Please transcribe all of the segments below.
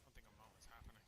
Nothing about what's happening.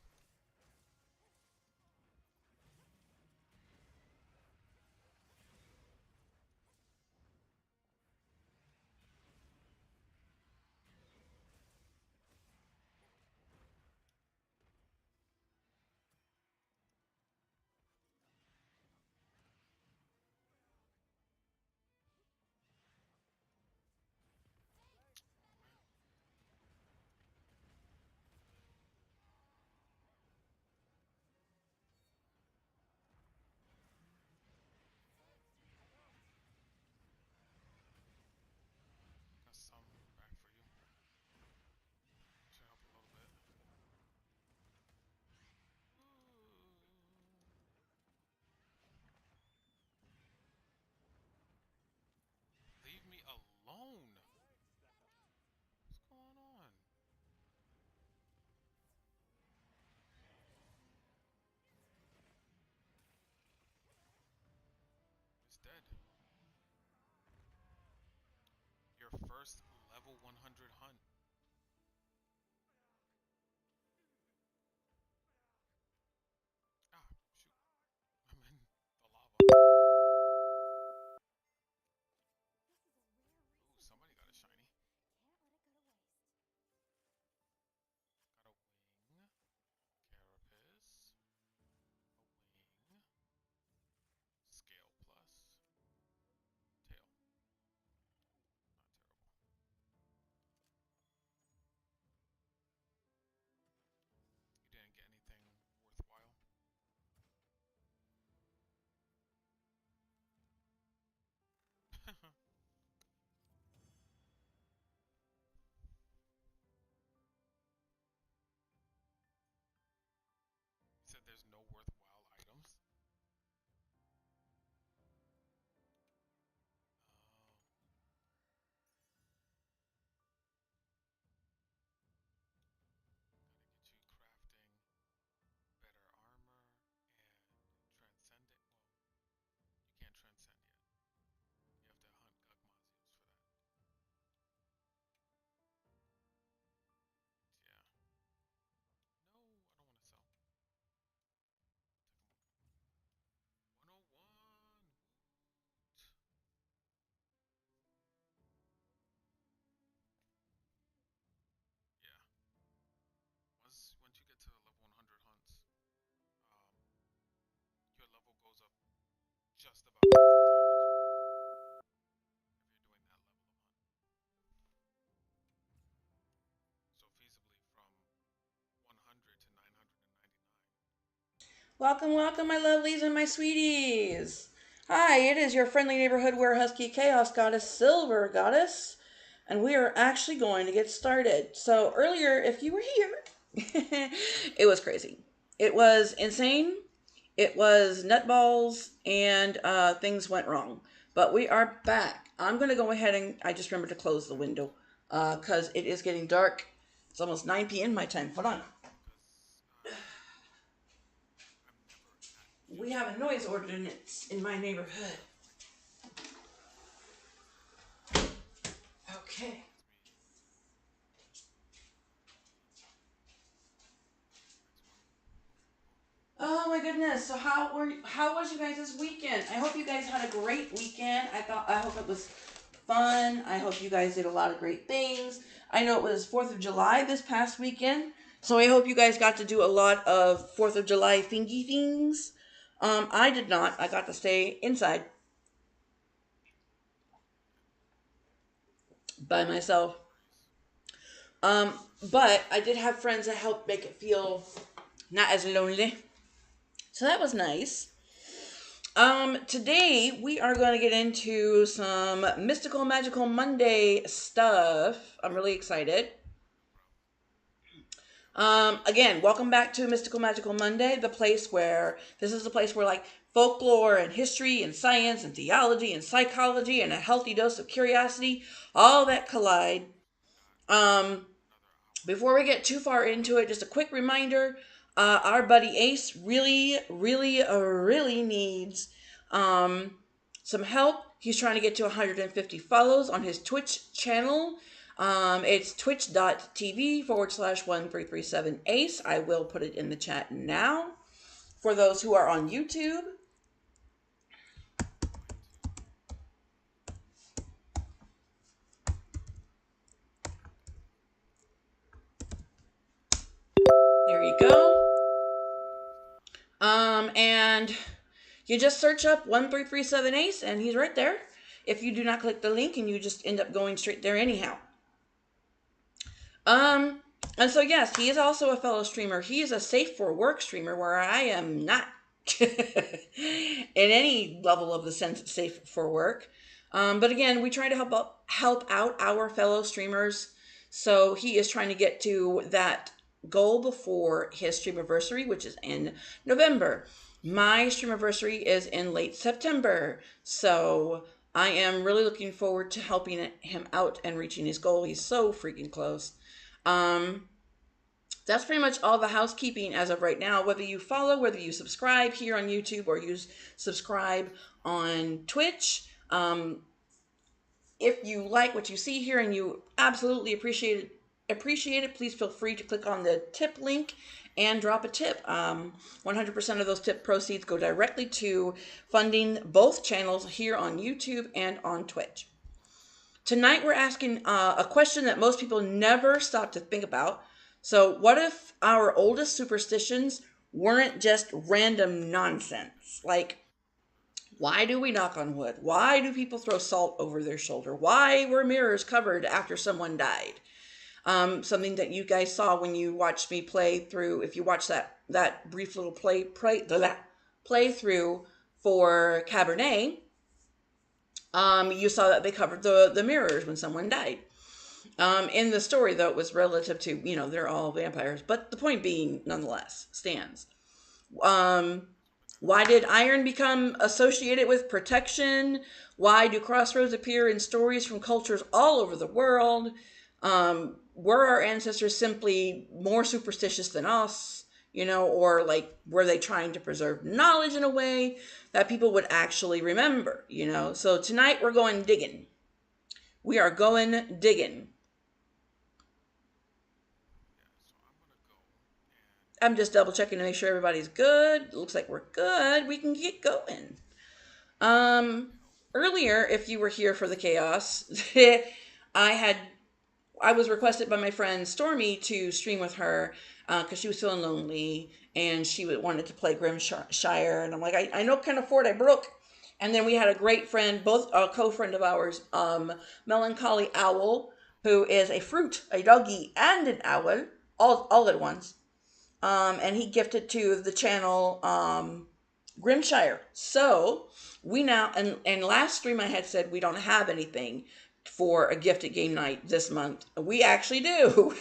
Got some back for you. Should help a little bit. Leave me alone. What's going on? It's dead. Your first level 100 hunt. Ah, shoot. I'm in the lava. Ooh, somebody got a shiny. Got a wing. Carapace. A wing. Scale plus. Tail. Not terrible. You didn't get anything worthwhile. You said there's no worthwhile items? Oh, gotta get you crafting better armor and transcending. Well, you can't transcend yet. You have to hunt Gugmazios for that. Yeah. No, I don't want to sell. Take 101. Yeah. Once you get to level 100 hunts, your level goes up just about every time that you hunt. If you're doing that level of hunt. So feasibly from 100 to 999. Welcome, welcome, my lovelies and my sweeties. Hi, it is your friendly neighborhood were husky chaos goddess, Silver Goddess, and we are actually going to get started. So, earlier, if you were here, it was crazy. It was insane. It was nutballs, and things went wrong. But we are back. I'm going to go ahead and I just remembered to close the window because it is getting dark. It's almost 9 p.m. my time. Hold on. Because I'm never at We have a noise ordinance in my neighborhood. Okay. That's me. Next one. Oh, Oh my goodness. So how was you guys this weekend? I hope you guys had a great weekend. I hope it was fun. I hope you guys did a lot of great things. I know it was 4th of July this past weekend. So I hope you guys got to do a lot of 4th of July thingy things. I did not. I got to stay inside by myself. nice. Um, but I did have friends that helped make it feel not as lonely. So that was nice. Today we are going to get into some mystical, magical Monday stuff. I'm really excited. Bro. Again, welcome back to Mystical Magical Monday, the place where this is the place where like folklore and history and science and theology and psychology and a healthy dose of curiosity, all that collide. We got Um, another hour. Before we get too far into it, just a quick reminder: our buddy Ace really needs um, some help. He's trying to get to 150 follows on his Twitch channel. It's twitch.tv/1337 Ace. I will put it in the chat now. For those who are on YouTube, Going to. there you go. Let's do it. And you just search up 1337 Ace, and he's right there. If you do not click the link, and you just end up going straight there anyhow. Um, and so yes, he is also a fellow streamer. He is a safe for work streamer, where I am not in any level of the sense safe for work. But again, we try to help out our fellow streamers. So he is trying to get to that goal before his stream anniversary, which is in November. My stream anniversary is in late September. So I am really looking forward to helping him out and reaching his goal. He's so freaking close. Um, that's pretty much all the housekeeping as of right now. Whether you follow, whether you subscribe here on YouTube or you subscribe on Twitch, if you like what you see here and you absolutely appreciate it, please feel free to click on the tip link and drop a tip. 100% of those tip proceeds go directly to funding both channels here on YouTube and on Twitch. Tonight we're asking a question that most people never stop to think about. So, what if our oldest superstitions weren't just random nonsense? Like, why do we knock on wood? Why do people throw salt over their shoulder? Why were mirrors covered after someone died? Something that you guys saw when you watched me play through. If you watch that brief little playthrough for Cabernet, you saw that they covered the mirrors when someone died. In the story, though, it was relative to, they're all vampires. But the point being, nonetheless, stands. Um, why did iron become associated with protection? Why do crossroads appear in stories from cultures all over the world? Were our ancestors simply more superstitious than us? Or like, were they trying to preserve knowledge in a way that people would actually remember? So tonight we're going digging. We are going digging. Yeah, so I'm gonna go and I'm just double checking to make sure everybody's good. Looks like we're good. We can get going. Um, I hope. Earlier, if you were here for the chaos, I had I was requested by my friend Stormy to stream with her because she was feeling lonely and she wanted to play Grimshire. And I'm like, I know kind of Fort I broke. And then we had a great friend, both a co-friend of ours, Melancholy Owl, who is a fruit, a doggy, and an owl, all at once. And he gifted to the channel Grimshire. So we now and last stream I had said we don't have anything for a gifted game night this month. We actually do.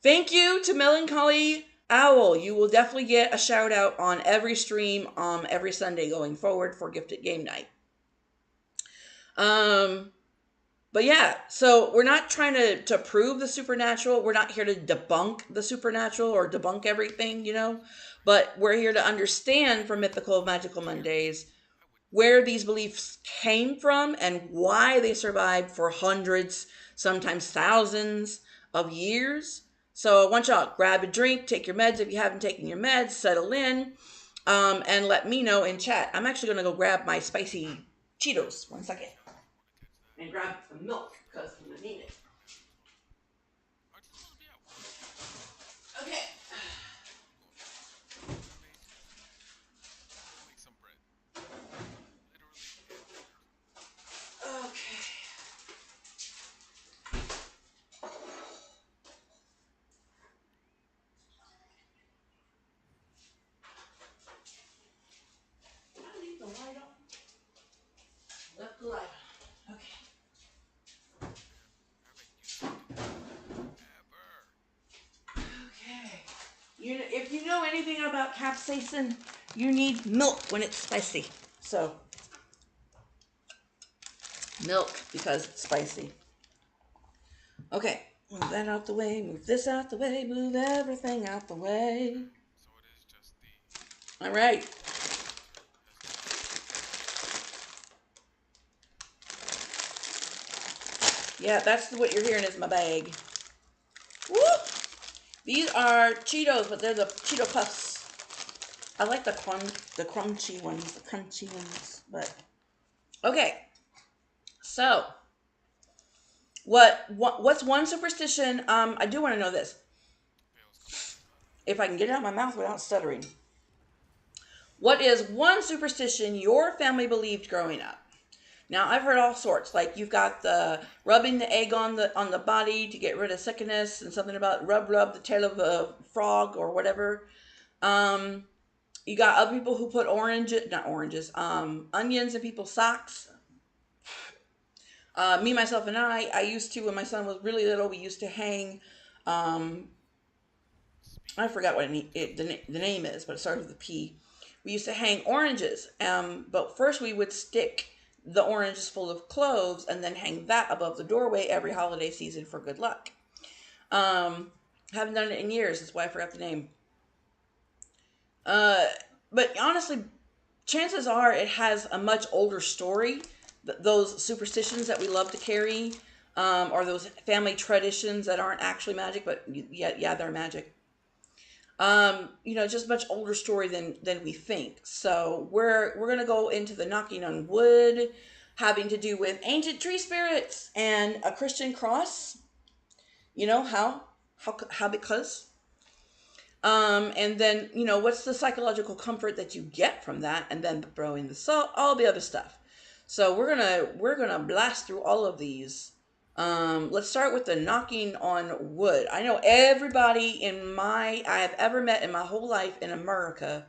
Thank you to Melancholy Owl. You will definitely get a shout out on every stream every Sunday going forward for gifted game night. But yeah, so we're not trying to prove the supernatural. We're not here to debunk the supernatural or debunk everything, But we're here to understand from Mythical Magical Clear. Mondays I would. where these beliefs came from and why they survived for hundreds, sometimes thousands of years. So I want y'all grab a drink, take your meds if you haven't taken your meds, settle in, and let me know in chat. I'm actually gonna go grab my spicy Cheetos. 1 second. Yeah, I want to catch that. And grab some milk Spicy because I'm gonna Cheetos. need it. I just want to be at work. Okay. I'm going to work. I made some food. I'm gonna make some bread. Literally and figuratively. Okay. Did I leave the light on? Left the light on. Okay. Man, I haven't used it in forever. Okay. If you know anything about capsaicin, you need milk when it's spicy. So, milk because it's spicy. Okay. Move that out the way. Move this out the way. Move everything out the way. Okay, so it is just the All right. filter has just leaked. Yeah, that's what you're hearing is my bag. Woo! These are Cheetos, but they're the Cheeto Puffs. I like the crunchy ones, the crunchy ones. But okay, so what's one superstition? I do want to know this. Bale's complaining about it. If I can get it out of my mouth without stuttering, what is one superstition your family believed growing up? Now I've heard all sorts. Like you've got the rubbing the egg on the body to get rid of sickness, and something about rub the tail of a frog or whatever. Um, you got other people who put not oranges, onions in people's socks. Me, myself, and I used to, when my son was really little, we used to hang, um, I Speaking forgot what of the temptations, name is, but it started with a P. We used to hang oranges, but first we would stick the oranges full of cloves and then hang that above the doorway every holiday season for good luck. Um, haven't done it in years, that's why I forgot the name. Uh, but honestly, chances are it has a much older story. Those superstitions that we love to carry, or those family traditions that aren't actually magic, but yeah, they're magic. Just much older story than we think. So we're gonna go into the knocking on wood, having to do with ancient tree spirits and a Christian cross. You know how because and then what's the psychological comfort that you get from that, and then throw in the salt, all the other stuff. So we're gonna blast through all of these. Let's start with the knocking on wood. I know everybody I have ever met in my whole life in America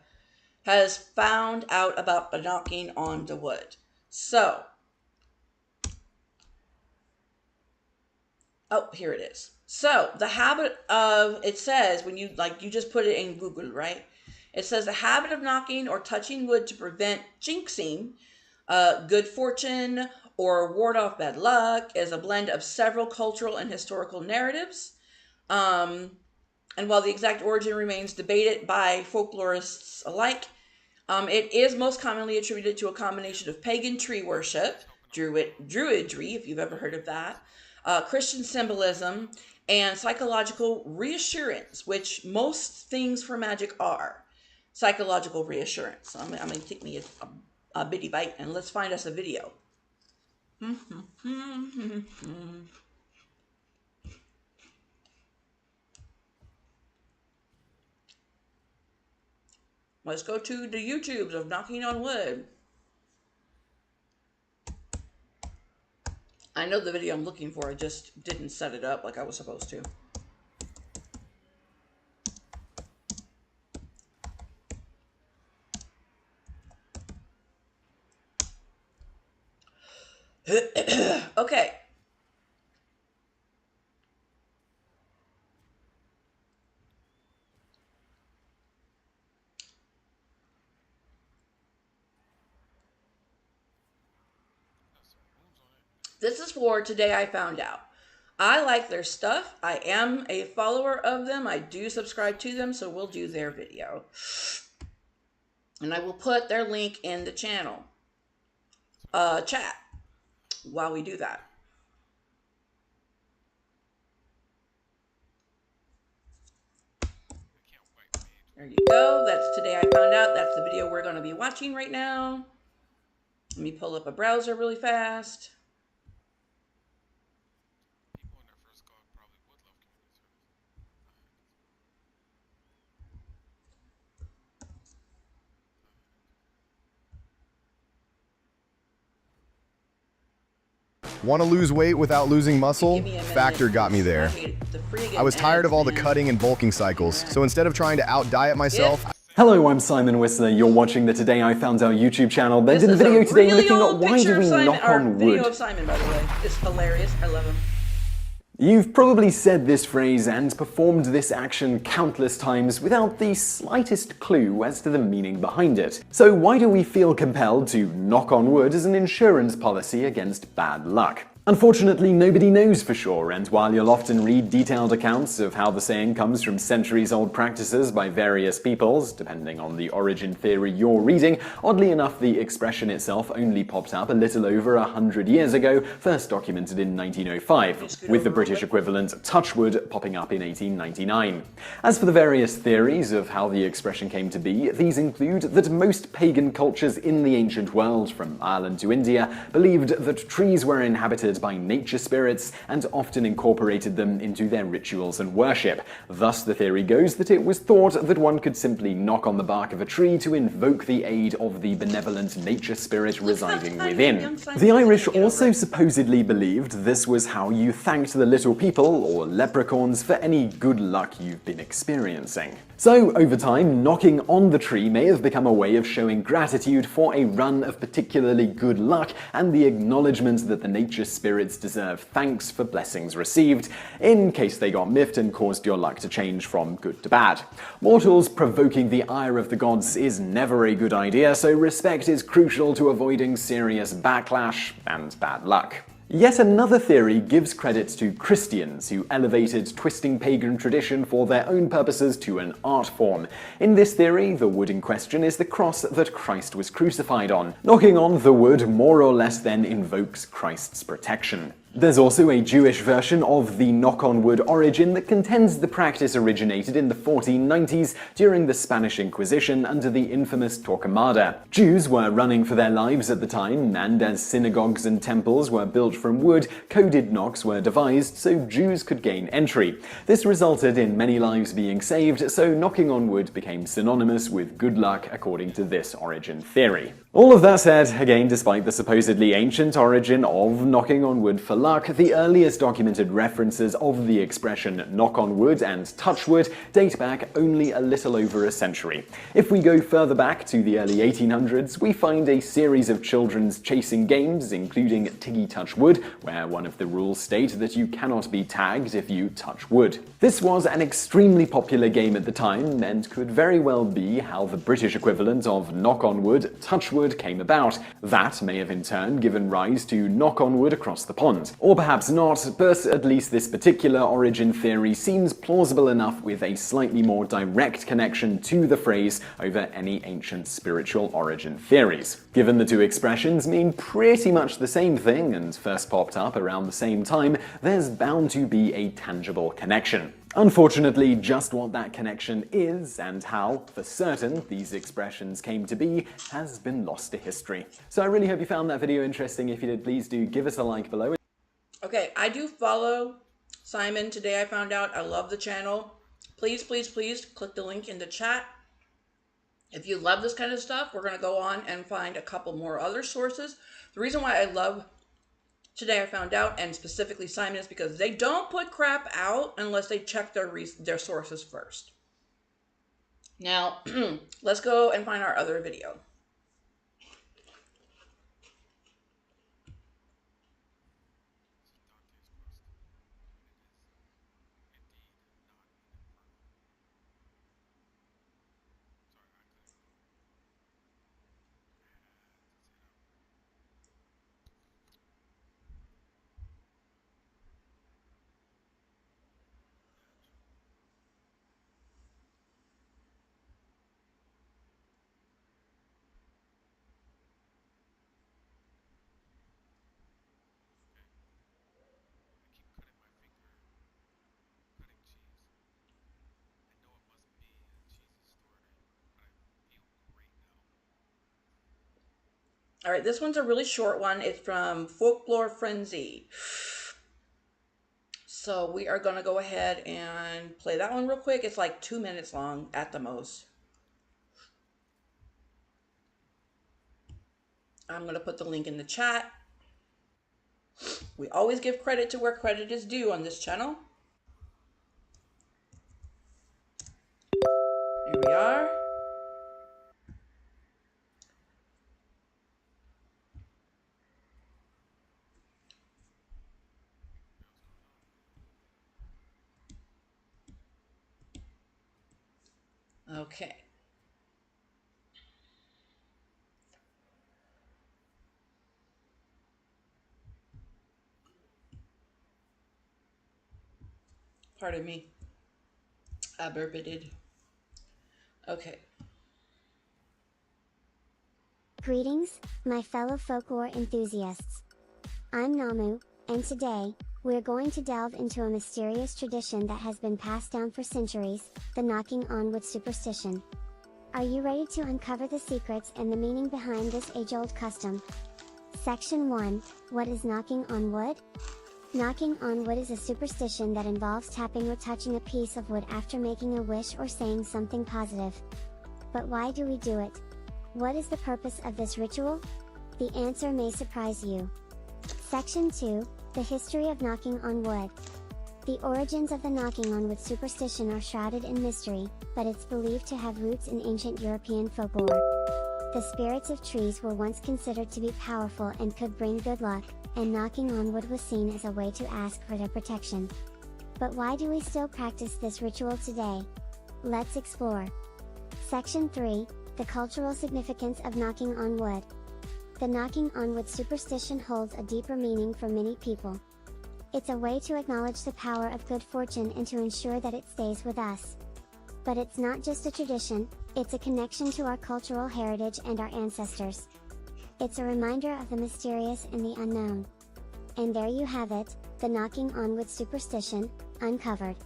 has found out about the knocking on the wood. So, oh, here it is. So, the habit of, it says, when you just put it in Google, right? It says the habit of knocking or touching wood to prevent jinxing, good fortune, or ward off bad luck is a blend of several cultural and historical narratives. Um, and while the exact origin remains debated by folklorists alike, it is most commonly attributed to a combination of pagan tree worship, just helping out with the druidry, if you've ever heard of that, Christian symbolism, and psychological reassurance, which most things for magic are. Psychological reassurance. So I'm going to take me a bitty bite and let's find us a video. Let's go to the YouTubes of knocking on wood. I know the video I'm looking for. I just didn't set it up like I was supposed to. Okay. Got some runes on it. This is for today I found out. I like their stuff. I am a follower of them. I do subscribe to them, so we'll do their video. And I will put their link in the channel chat while we do that. There you go. That's Today I Found Out. That's the video we're going to be watching right now. Let me pull up a browser really fast. People in their first God probably would love community service. Want to lose weight without losing muscle? Give me a minute. Factor got me there. I was tired of all the cutting and bulking cycles, so instead of trying to out-diet myself, Hello, I'm Simon Whistler. You're watching the Today I Found Out YouTube channel. There's a video today looking at why do we knock on wood. Video of Simon, by the way. It's hilarious. I love him. You've probably said this phrase and performed this action countless times without the slightest clue as to the meaning behind it. So why do we feel compelled to knock on wood as an insurance policy against bad luck? Unfortunately, nobody knows for sure, and while you'll often read detailed accounts of how the saying comes from centuries-old practices by various peoples, depending on the origin theory you're reading, oddly enough the expression itself only popped up a little over 100 years ago, first documented in 1905, with the British equivalent touchwood popping up in 1899. As for the various theories of how the expression came to be, these include that most pagan cultures in the ancient world, from Ireland to India, believed that trees were inhabited by nature spirits and often incorporated them into their rituals and worship. Thus, the theory goes that it was thought that one could simply knock on the bark of a tree to invoke the aid of the benevolent nature spirit residing within. The Irish also supposedly believed this was how you thanked the little people, or leprechauns, for any good luck you've been experiencing. So, over time, knocking on the tree may have become a way of showing gratitude for a run of particularly good luck and the acknowledgement that the nature spirits deserve thanks for blessings received, in case they got miffed and caused your luck to change from good to bad. Mortals provoking the ire of the gods is never a good idea, so respect is crucial to avoiding serious backlash and bad luck. Yet another theory gives credit to Christians, who elevated twisting pagan tradition for their own purposes to an art form. In this theory, the wood in question is the cross that Christ was crucified on. Knocking on the wood more or less then invokes Christ's protection. There's also a Jewish version of the knock-on-wood origin that contends the practice originated in the 1490s during the Spanish Inquisition under the infamous Torquemada. Jews were running for their lives at the time, and as synagogues and temples were built from wood, coded knocks were devised so Jews could gain entry. This resulted in many lives being saved, so knocking on wood became synonymous with good luck according to this origin theory. All of that said, again, despite the supposedly ancient origin of knocking on wood for luck, the earliest documented references of the expression knock on wood and touch wood date back only a little over a century. If we go further back to the early 1800s, we find a series of children's chasing games, including Tiggy Touch Wood, where one of the rules state that you cannot be tagged if you touch wood. This was an extremely popular game at the time, and could very well be how the British equivalent of knock on wood, touch wood came about. That may have in turn given rise to knock on wood across the pond. Or perhaps not, but at least this particular origin theory seems plausible enough with a slightly more direct connection to the phrase over any ancient spiritual origin theories. Given the two expressions mean pretty much the same thing and first popped up around the same time, there's bound to be a tangible connection. Unfortunately, just what that connection is, and how, for certain, these expressions came to be, has been lost to history. So I really hope you found that video interesting. If you did, please do give us a like below. Okay, I do follow Simon. Today I Found Out. I love the channel. Please, please, please click the link in the chat. If you love this kind of stuff, we're going to go on and find a couple more other sources. The reason why I love Today I Found Out, and specifically Simon, is because they don't put crap out unless they check their sources first. Now, let's go and find our other video. All right, this one's a really short one. It's from Folklore Frenzy. So we are going to go ahead and play that one real quick. It's like 2 minutes long at the most. I'm going to put the link in the chat. We always give credit to where credit is due on this channel. Here we are. Okay. Pardon me. I burped. Okay. Greetings, my fellow folklore enthusiasts. I'm Namu, and today, we're going to delve into a mysterious tradition that has been passed down for centuries, the knocking on wood superstition. Are you ready to uncover the secrets and the meaning behind this age-old custom? Section 1, what is knocking on wood? Knocking on wood is a superstition that involves tapping or touching a piece of wood after making a wish or saying something positive. But why do we do it? What is the purpose of this ritual? The answer may surprise you. Section 2, the history of knocking on wood. The origins of the knocking on wood superstition are shrouded in mystery, but it's believed to have roots in ancient European folklore. The spirits of trees were once considered to be powerful and could bring good luck, and knocking on wood was seen as a way to ask for their protection. But why do we still practice this ritual today? Let's explore. Section 3, the cultural significance of knocking on wood. The knocking on wood superstition holds a deeper meaning for many people. It's a way to acknowledge the power of good fortune and to ensure that it stays with us. But it's not just a tradition, it's a connection to our cultural heritage and our ancestors. It's a reminder of the mysterious and the unknown. And there you have it, the knocking on wood superstition, uncovered.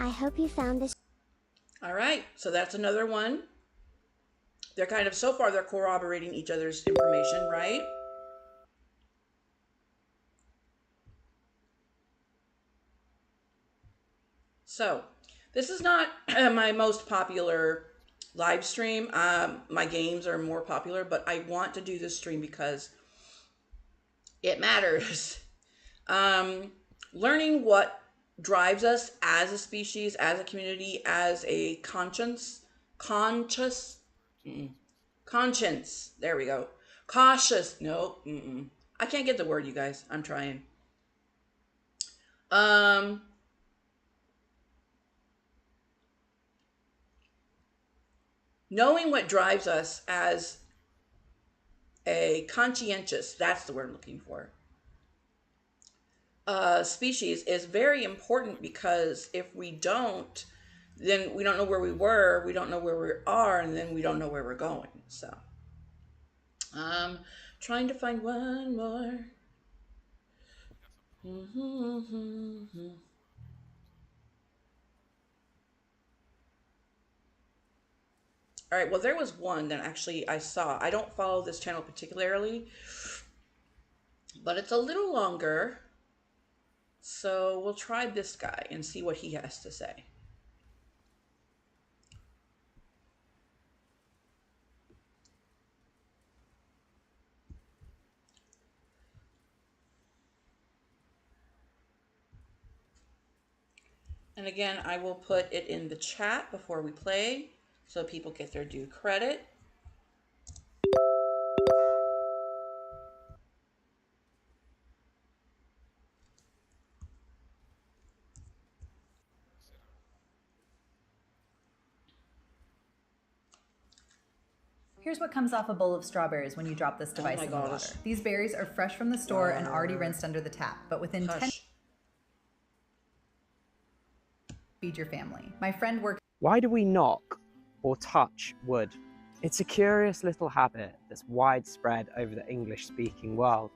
I hope you found this. All right, so that's another one. They're kind of, so far, they're corroborating each other's information, right? So, this is not my most popular live stream. My games are more popular, but I want to do this stream because it matters. Learning what drives us as a species, as a community, as a conscience. There we go. Cautious. No. I can't get the word, you guys. I'm trying. Knowing what drives us as a conscientious, that's the word I'm looking for, species is very important, because if we don't, then we don't know where we were, we don't know where we are, and then we don't know where we're going. So, trying to find one more. All right, well, there was one that actually I saw. I don't follow this channel particularly, but it's a little longer. So we'll try this guy and see what he has to say. And again, I will put it in the chat before we play so people get their due credit. Here's what comes off a bowl of strawberries when you drop this device in the water. These berries are fresh from the store and already rinsed under the tap, but within 10 feed your family. My friend works. Why do we knock or touch wood? It's a curious little habit that's widespread over the English-speaking world.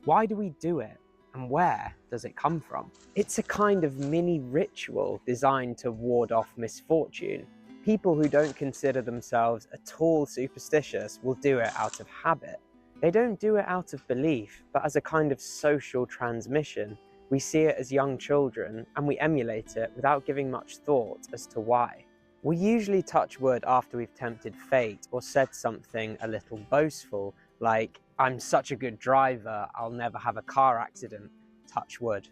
Why do we do it, and where does it come from? It's a kind of mini ritual designed to ward off misfortune. People who don't consider themselves at all superstitious will do it out of habit. They don't do it out of belief, but as a kind of social transmission. We see it as young children, and we emulate it without giving much thought as to why. We usually touch wood after we've tempted fate or said something a little boastful, like, "I'm such a good driver, I'll never have a car accident, touch wood."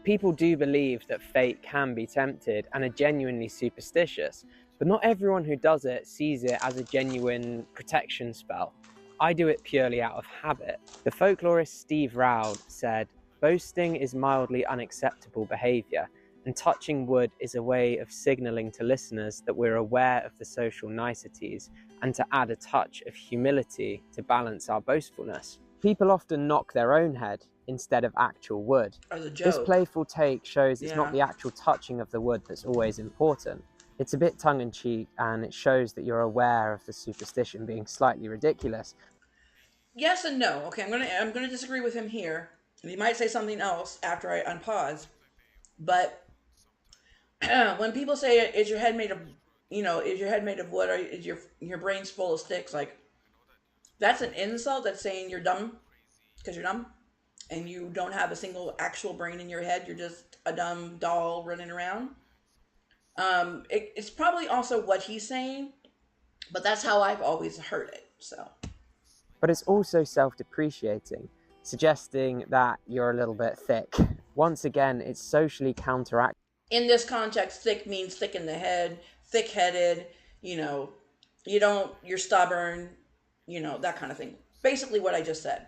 People do believe that fate can be tempted and are genuinely superstitious, but not everyone who does it sees it as a genuine protection spell. I do it purely out of habit. The folklorist Steve Roud said, "Boasting is mildly unacceptable behaviour, and touching wood is a way of signalling to listeners that we're aware of the social niceties and to add a touch of humility to balance our boastfulness." People often knock their own head instead of actual wood. As a joke. This playful take shows it's not the actual touching of the wood that's always important. It's a bit tongue-in-cheek, and it shows that you're aware of the superstition being slightly ridiculous. Yes and no. Okay, I'm gonna disagree with him here. And he might say something else after I unpause. But when people say, "Is your head made of, is your head made of wood, or is your brain's full of sticks?" Like, that's an insult. That's saying you're dumb because you're dumb, and you don't have a single actual brain in your head. You're just a dumb doll running around. It's probably also what he's saying, but that's how I've always heard it. So. But it's also self-depreciating, suggesting that you're a little bit thick. Once again, it's socially counteracted. In this context, thick means thick in the head, thick-headed, you're stubborn, that kind of thing. Basically what I just said.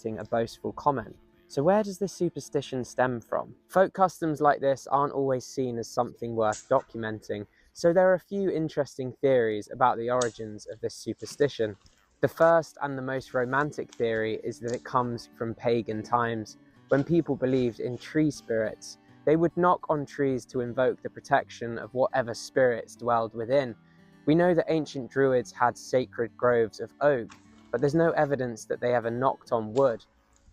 A boastful comment. So where does this superstition stem from? Folk customs like this aren't always seen as something worth documenting, so there are a few interesting theories about the origins of this superstition. The first and the most romantic theory is that it comes from pagan times, when people believed in tree spirits. They would knock on trees to invoke the protection of whatever spirits dwelled within. We know that ancient druids had sacred groves of oak, but there's no evidence that they ever knocked on wood.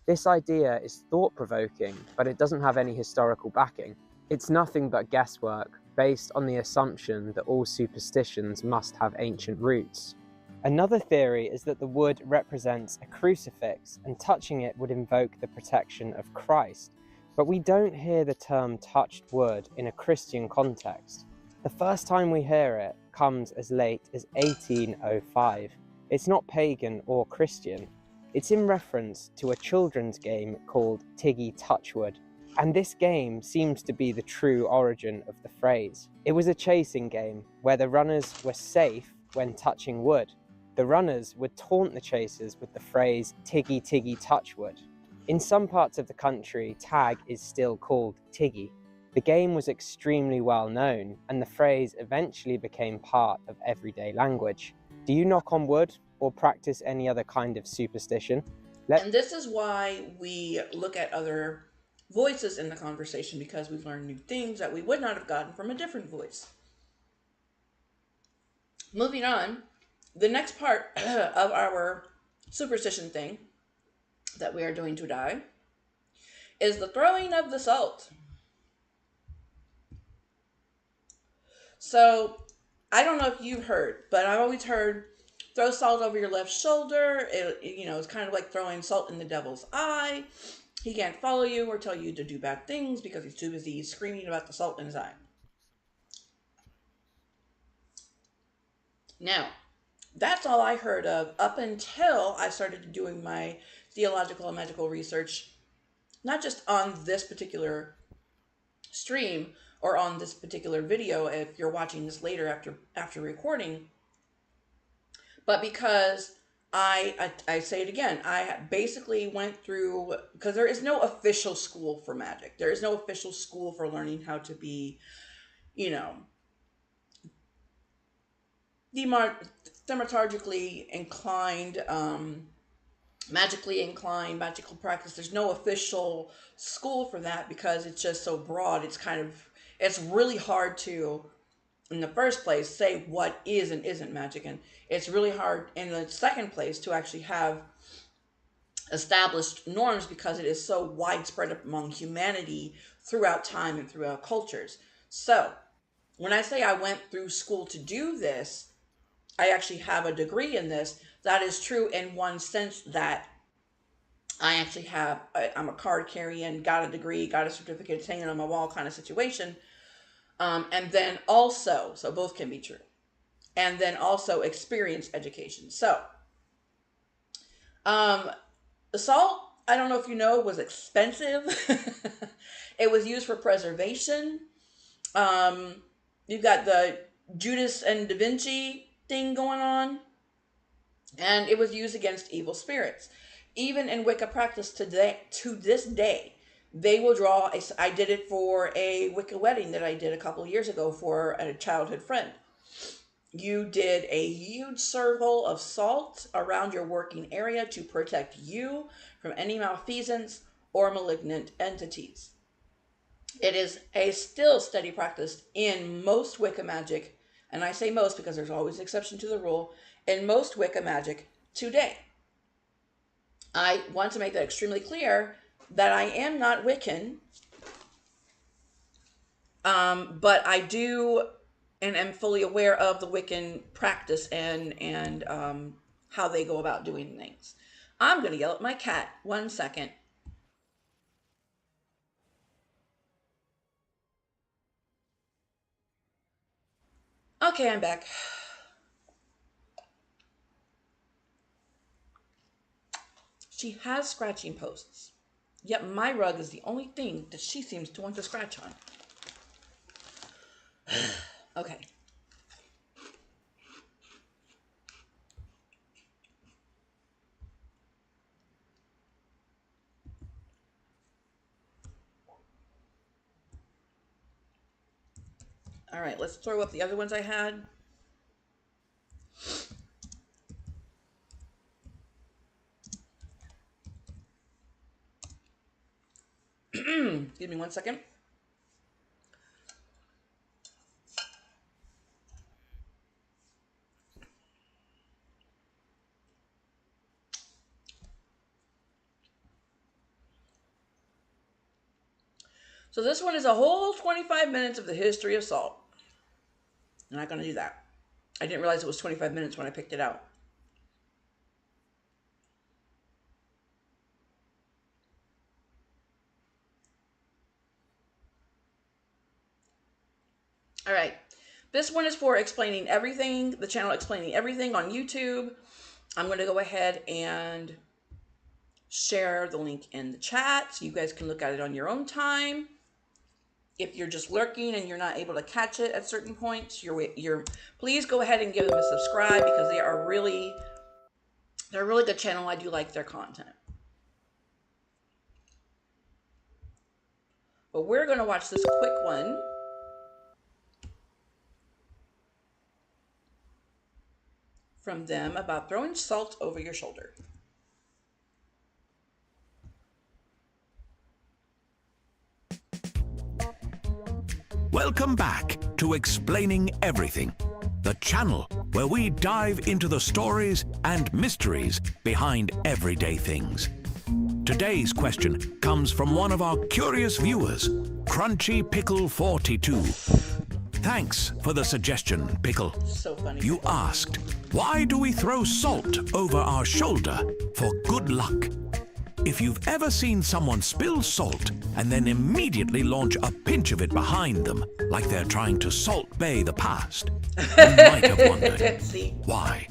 This idea is thought-provoking, but it doesn't have any historical backing. It's nothing but guesswork, based on the assumption that all superstitions must have ancient roots. Another theory is that the wood represents a crucifix, and touching it would invoke the protection of Christ. But we don't hear the term touched wood in a Christian context. The first time we hear it comes as late as 1805. It's not pagan or Christian. It's in reference to a children's game called Tiggy Touchwood. And this game seems to be the true origin of the phrase. It was a chasing game where the runners were safe when touching wood. The runners would taunt the chasers with the phrase "Tiggy Tiggy Touchwood." In some parts of the country, tag is still called Tiggy. The game was extremely well known, and the phrase eventually became part of everyday language. Do you knock on wood or practice any other kind of superstition? And this is why we look at other voices in the conversation, because we've learned new things that we would not have gotten from a different voice. Moving on, the next part of our superstition thing that we are doing today is the throwing of the salt. So, I don't know if you've heard, but I've always heard throw salt over your left shoulder. It's kind of like throwing salt in the devil's eye. He can't follow you or tell you to do bad things because he's too busy screaming about the salt in his eye. Now, that's all I heard of up until I started doing my theological and magical research, not just on this particular stream or on this particular video if you're watching this later after recording, but because I say it again, I basically went through, because there is no official school for magic. There is no official school for learning how to be, thaumaturgically inclined, magically inclined, magical practice. There's no official school for that because it's just so broad. It's really hard to, in the first place, say what is and isn't magic. And it's really hard in the second place to actually have established norms because it is so widespread among humanity throughout time and throughout cultures. So when I say I went through school to do this, I actually have a degree in this. That is true in one sense that I actually have, I'm a card carrying, got a degree, got a certificate, it's hanging on my wall kind of situation. And then also, so both can be true. And then also experience education. So, um, the salt, I don't know if you know, was expensive. It was used for preservation. Um, you've got the Judas and Da Vinci thing going on, and it was used against evil spirits. Even in Wicca practice today, to this day, they will draw. I did it for a Wicca wedding that I did a couple of years ago for a childhood friend. You did a huge circle of salt around your working area to protect you from any malfeasance or malignant entities. It is a still steady practice in most Wicca magic, and I say most because there's always an exception to the rule, in most Wicca magic today. I want to make that extremely clear that I am not Wiccan, but I do and am fully aware of the Wiccan practice and how they go about doing things. I'm going to yell at my cat. 1 second. Okay, I'm back. She has scratching posts, yet my rug is the only thing that she seems to want to scratch on. Okay. All right, let's throw up the other ones I had. Give me 1 second. So this one is a whole 25 minutes of the history of salt. I'm not going to do that. I didn't realize it was 25 minutes when I picked it out. All right. This one is for explaining everything, the channel explaining everything on YouTube. I'm going to go ahead and share the link in the chat so you guys can look at it on your own time. If you're just lurking and you're not able to catch it at certain points, please go ahead and give them a subscribe because they're a really good channel. I do like their content. But we're going to watch this quick one. From them about throwing salt over your shoulder. Welcome back to Explaining Everything, the channel where we dive into the stories and mysteries behind everyday things. Today's question comes from one of our curious viewers, Crunchy Pickle 42. Thanks for the suggestion, Pickle. So funny. You asked, why do we throw salt over our shoulder for good luck? If you've ever seen someone spill salt and then immediately launch a pinch of it behind them, like they're trying to Salt Bay the past, you might have wondered, why?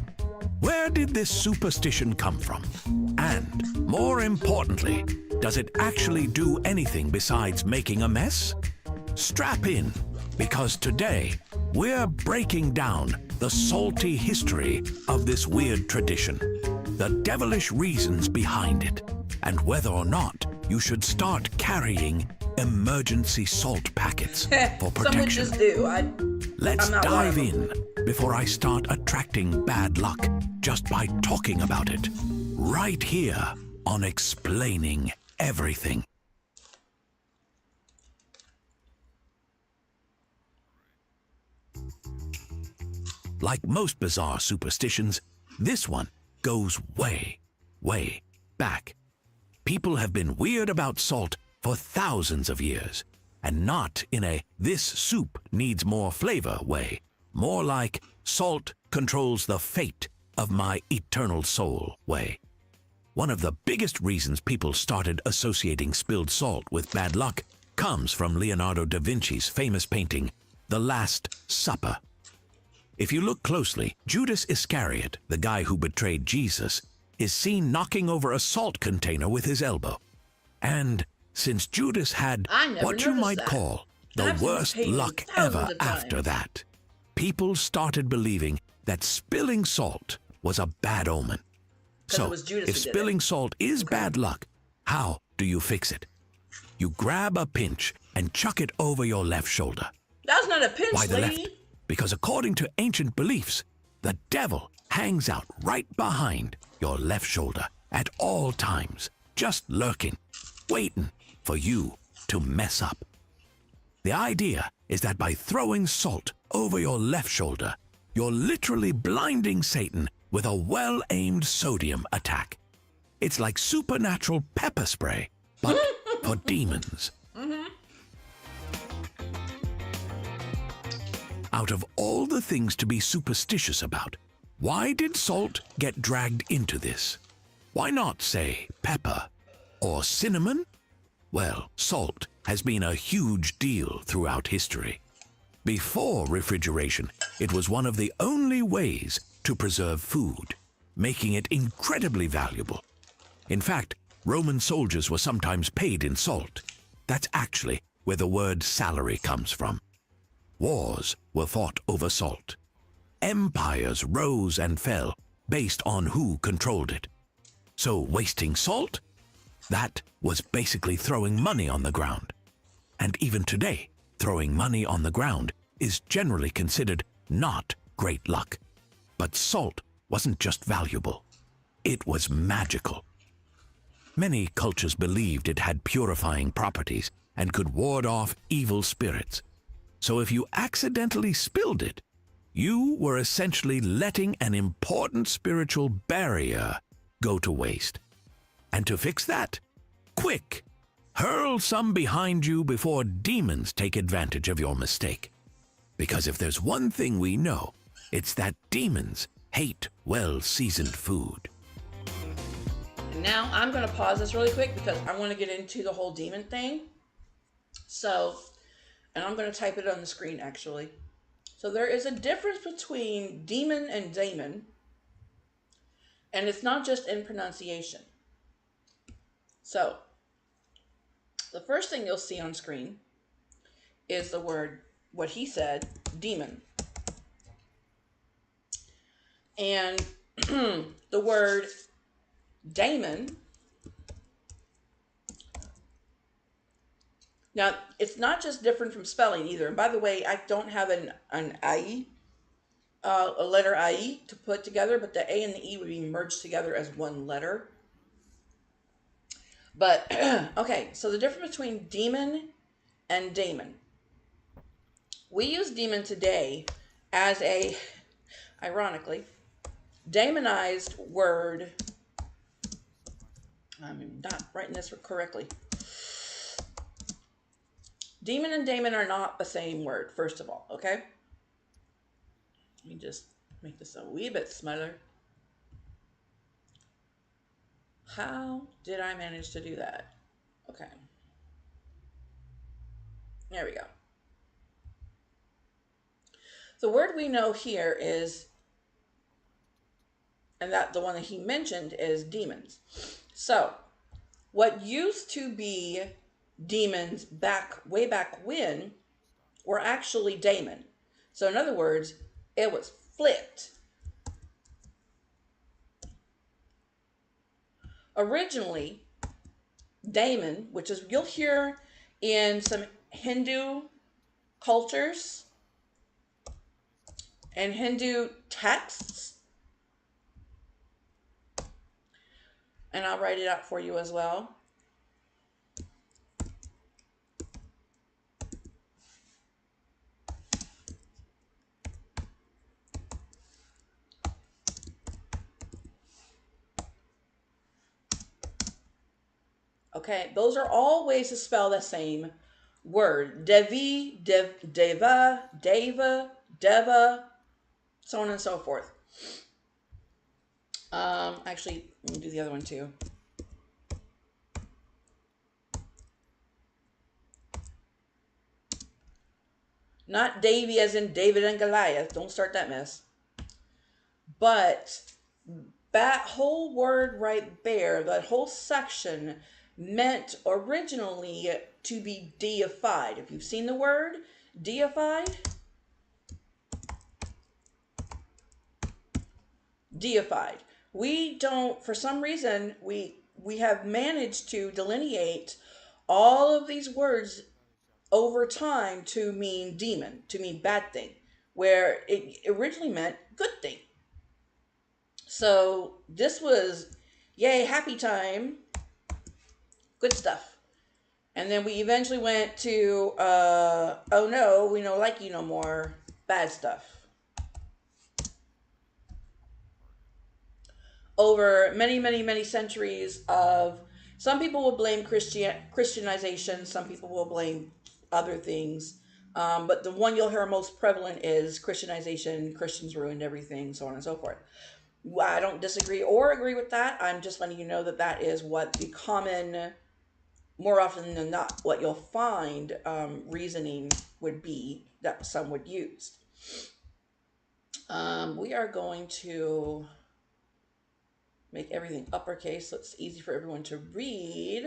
Where did this superstition come from? And, more importantly, does it actually do anything besides making a mess? Strap in, because today we're breaking down the salty history of this weird tradition, the devilish reasons behind it, and whether or not you should start carrying emergency salt packets for protection. Some would just do. Let's dive in before I start attracting bad luck just by talking about it, right here on Explaining Everything. Like most bizarre superstitions, this one goes way, way back. People have been weird about salt for thousands of years, and not in a "this soup needs more flavor" way. More like salt controls the fate of my eternal soul way. One of the biggest reasons people started associating spilled salt with bad luck comes from Leonardo da Vinci's famous painting, The Last Supper. If you look closely, Judas Iscariot, the guy who betrayed Jesus, is seen knocking over a salt container with his elbow. And since Judas had what you might call the worst luck ever after that, people started believing that spilling salt was a bad omen. So, if spilling salt is bad luck, how do you fix it? You grab a pinch and chuck it over your left shoulder. That's not a pinch, Why the lady. left? Because according to ancient beliefs, the devil hangs out right behind your left shoulder at all times, just lurking, waiting for you to mess up. The idea is that by throwing salt over your left shoulder, you're literally blinding Satan with a well-aimed sodium attack. It's like supernatural pepper spray, but for demons. Out of all the things to be superstitious about, why did salt get dragged into this? Why not, say, pepper or cinnamon? Well, salt has been a huge deal throughout history. Before refrigeration, it was one of the only ways to preserve food, making it incredibly valuable. In fact, Roman soldiers were sometimes paid in salt. That's actually where the word salary comes from. Wars were fought over salt. Empires rose and fell based on who controlled it. So wasting salt? That was basically throwing money on the ground. And even today, throwing money on the ground is generally considered not great luck. But salt wasn't just valuable. It was magical. Many cultures believed it had purifying properties and could ward off evil spirits. So if you accidentally spilled it, you were essentially letting an important spiritual barrier go to waste. And to fix that, quick, hurl some behind you before demons take advantage of your mistake. Because if there's one thing we know, it's that demons hate well-seasoned food. And now I'm going to pause this really quick because I want to get into the whole demon thing. So, and I'm going to type it on the screen actually. So there is a difference between demon and daemon. And it's not just in pronunciation. So, the first thing you'll see on screen is the word, what he said, demon. And the word daemon, now it's not just different from spelling either. And by the way, I don't have an IE, a letter IE to put together, but the A and the E would be merged together as one letter. But, okay, so the difference between demon and daemon. We use demon today as a, ironically, daemonized word. I'm not writing this correctly. Demon and daemon are not the same word, first of all, okay? Let me just make this a wee bit smaller. How did I manage to do that? Okay. There we go. The word we know here is, and that the one that he mentioned is demons. So, what used to be demons way back when were actually daemon. So in other words, it was flipped. Originally, daemon, which is you'll hear in some Hindu cultures and Hindu texts, and I'll write it out for you as well. Okay, those are all ways to spell the same word. Devi, deva, deva, deva, so on and so forth. Actually, let me do the other one too. Not Davy as in David and Goliath. Don't start that mess. But that whole word right there, that whole section, meant originally to be deified. If you've seen the word deified, deified. We don't, for some reason, we have managed to delineate all of these words over time to mean demon, to mean bad thing, where it originally meant good thing. So this was, yay, happy time, good stuff. And then we eventually went to, oh no, we don't like you no more, bad stuff. Over many, many, many centuries of, some people will blame Christianization, some people will blame other things. But the one you'll hear most prevalent is Christianization, Christians ruined everything, so on and so forth. I don't disagree or agree with that. I'm just letting you know that that is what the common, more often than not, what you'll find reasoning would be that some would use. We are going to make everything uppercase so it's easy for everyone to read.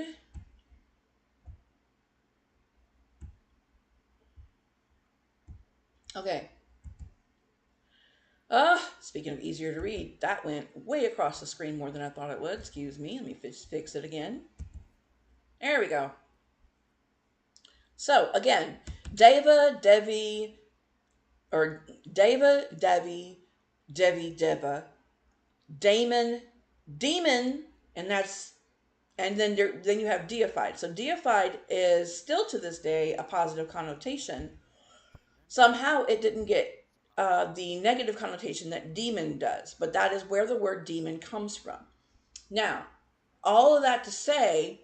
Okay. Speaking of easier to read, that went way across the screen more than I thought it would. Excuse me. Let me fix it again. There we go. So, again, Deva, Devi, or Deva, Devi, Devi, Deva, Damon, Demon, and that's, and then you have deified. So deified is still to this day a positive connotation. Somehow it didn't get the negative connotation that demon does, but that is where the word demon comes from. Now, all of that to say,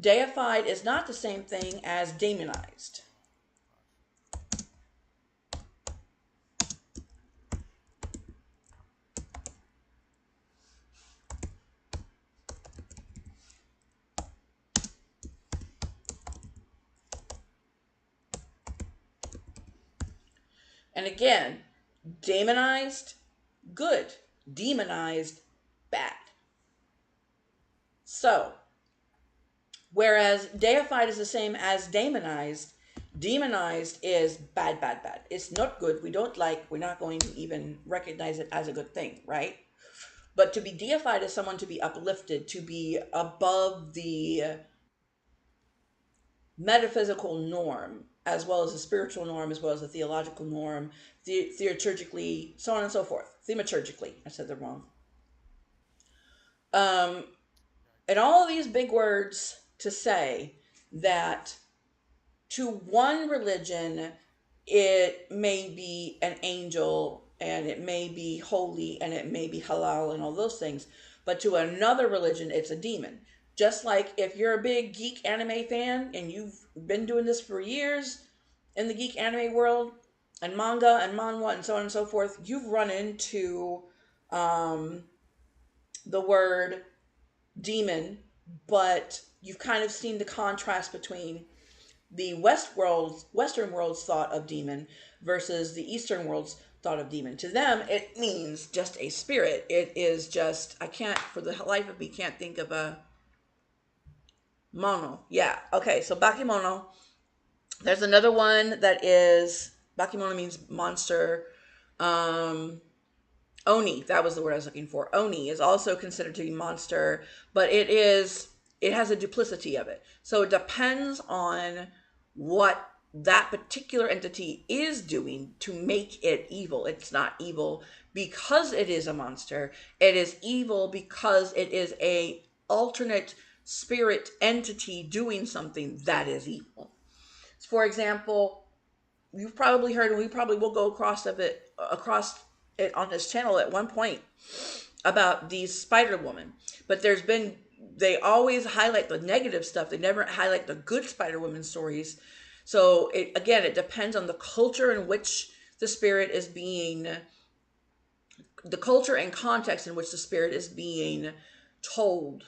deified is not the same thing as demonized. And again, demonized, good. Demonized, bad. So, whereas deified is the same as demonized, demonized is bad, bad, bad. It's not good. We don't like, we're not going to even recognize it as a good thing, right? But to be deified is someone to be uplifted, to be above the metaphysical norm, as well as the spiritual norm, as well as the theological norm, theurgically, so on and so forth. Thematurgically, I said that wrong. And all of these big words to say that to one religion, it may be an angel and it may be holy and it may be halal and all those things. But to another religion, it's a demon. Just like if you're a big geek anime fan and you've been doing this for years in the geek anime world and manga and manhwa and so on and so forth, you've run into the word demon, but you've kind of seen the contrast between the Western world's thought of demon versus the Eastern world's thought of demon. To them, it means just a spirit. It is just, I can't, for the life of me, can't think of a mono. Yeah, okay, so bakemono. There's another one that is, bakemono means monster. Oni, that was the word I was looking for. Oni is also considered to be monster, but it has a duplicity of it. So it depends on what that particular entity is doing to make it evil. It's not evil because it is a monster. It is evil because it is a alternate spirit entity doing something that is evil. For example, you've probably heard, and we probably will go across it on this channel at one point, about the Spider Woman. But they always highlight the negative stuff. They never highlight the good Spider Woman stories. So it depends on the culture in which the spirit is being, the culture and context in which the spirit is being told,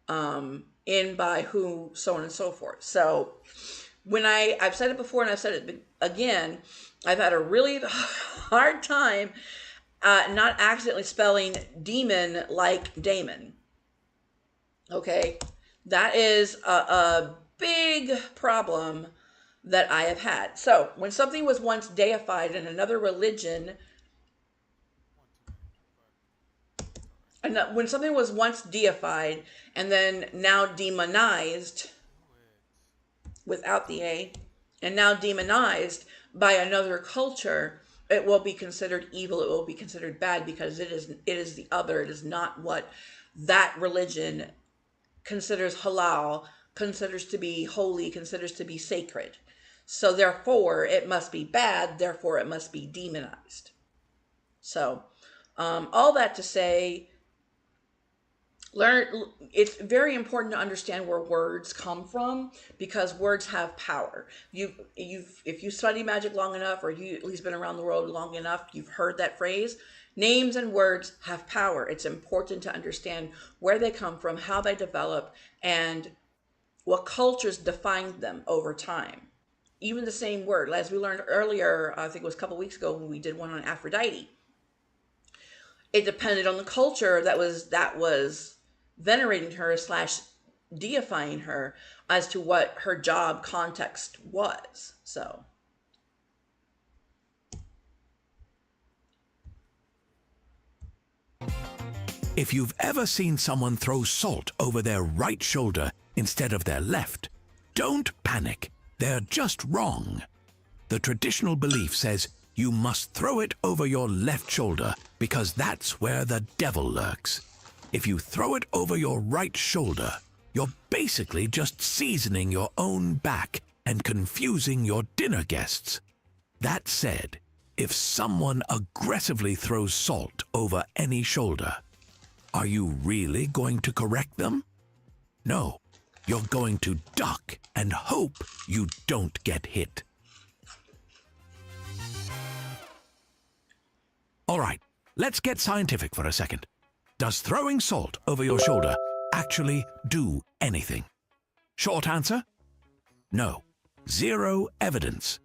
in, by, who, so on and so forth. So when I've said it before and I've said it again, I've had a really hard time not accidentally spelling demon like Damon. Okay, that is a big problem that I have had. So when something was once deified in another religion, and when something was once deified and then now demonized without the A, and now demonized by another culture, it will be considered evil. It will be considered bad because it is the other. It is not what that religion considers halal, considers to be holy, considers to be sacred. So therefore, it must be bad. Therefore, it must be demonized. So, all that to say, it's very important to understand where words come from, because words have power. If you study magic long enough, or you at least been around the world long enough, you've heard that phrase. Names and words have power. It's important to understand where they come from, how they develop, and what cultures defined them over time. Even the same word, as we learned earlier, I think it was a couple weeks ago when we did one on Aphrodite, it depended on the culture that was venerating her slash deifying her as to what her job context was. So If you've ever seen someone throw salt over their right shoulder instead of their left, don't panic. They're just wrong. The traditional belief says you must throw it over your left shoulder because that's where the devil lurks. If you throw it over your right shoulder, you're basically just seasoning your own back and confusing your dinner guests. That said, if someone aggressively throws salt over any shoulder, are you really going to correct them? No, you're going to duck and hope you don't get hit. All right, let's get scientific for a second. Does throwing salt over your shoulder actually do anything? Short answer? No. Zero evidence.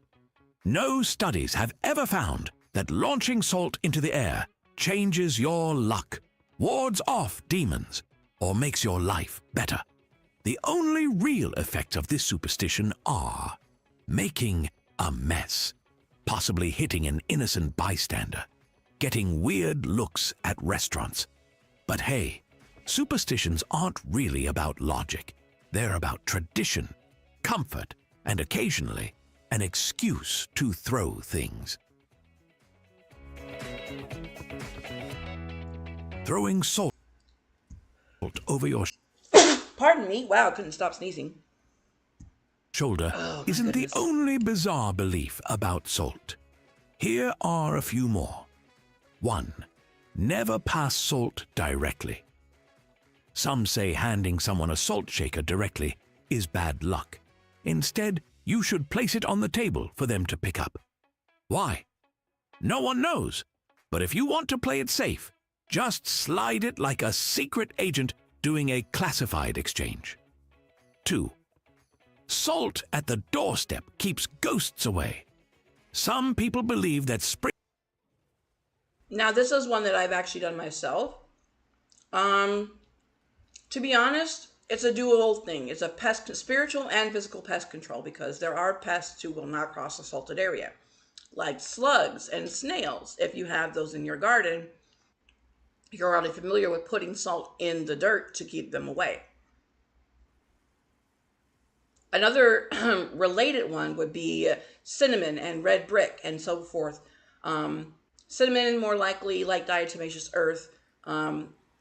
No studies have ever found that launching salt into the air changes your luck, wards off demons, or makes your life better. The only real effects of this superstition are making a mess, possibly hitting an innocent bystander, getting weird looks at restaurants. But hey, superstitions aren't really about logic. They're about tradition, comfort, and occasionally an excuse to throw things. Throwing salt over your pardon me, wow, couldn't stop sneezing. Shoulder isn't the only bizarre belief about salt. Here are a few more. 1. Never pass salt directly. Some say handing someone a salt shaker directly is bad luck. Instead, you should place it on the table for them to pick up. Why? No one knows. But if you want to play it safe, just slide it like a secret agent doing a classified exchange. 2. Salt at the doorstep keeps ghosts away. Some people believe that Now, this is one that I've actually done myself. To be honest, it's a dual thing. It's a spiritual and physical pest control, because there are pests who will not cross a salted area, like slugs and snails. If you have those in your garden, you're already familiar with putting salt in the dirt to keep them away. Another related one would be cinnamon and red brick and so forth. Cinnamon, more likely like diatomaceous earth,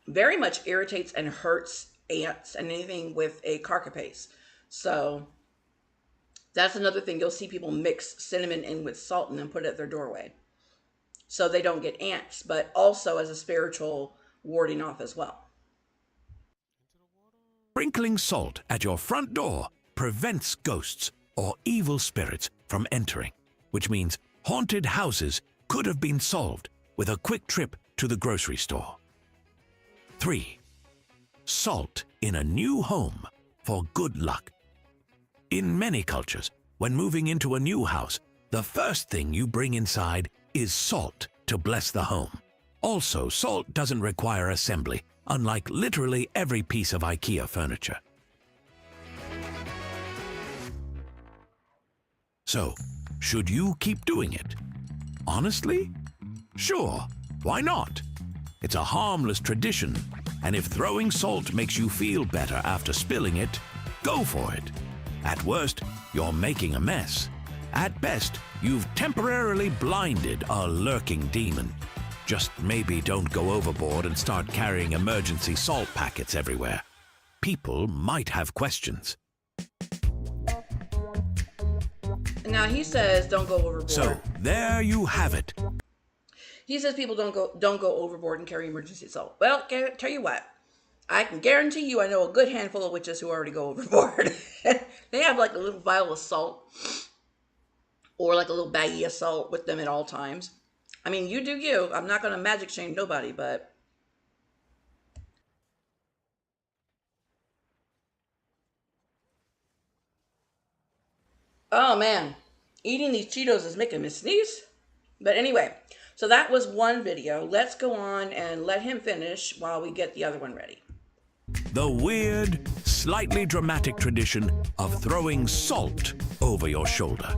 very much irritates and hurts ants and anything with a carcapase. So that's another thing. You'll see people mix cinnamon in with salt and then put it at their doorway, so they don't get ants, but also as a spiritual warding off as well. Sprinkling salt at your front door prevents ghosts or evil spirits from entering, which means haunted houses could have been solved with a quick trip to the grocery store. 3. Salt in a new home for good luck. In many cultures, when moving into a new house, the first thing you bring inside is salt to bless the home. Also, salt doesn't require assembly, unlike literally every piece of IKEA furniture. So, should you keep doing it? Honestly? Sure, why not? It's a harmless tradition, and if throwing salt makes you feel better after spilling it, go for it. At worst, you're making a mess. At best, you've temporarily blinded a lurking demon. Just maybe don't go overboard and start carrying emergency salt packets everywhere. People might have questions. Now he says don't go overboard. So, there you have it. He says people don't go overboard and carry emergency salt. Well, tell you what, I can guarantee you I know a good handful of witches who already go overboard. They have like a little vial of salt or like a little baggie of salt with them at all times. I mean, you do you. I'm not going to magic shame nobody, but... Oh, man. Eating these Cheetos is making me sneeze. But anyway, so that was one video. Let's go on and let him finish while we get the other one ready. The weird, slightly dramatic tradition of throwing salt over your shoulder.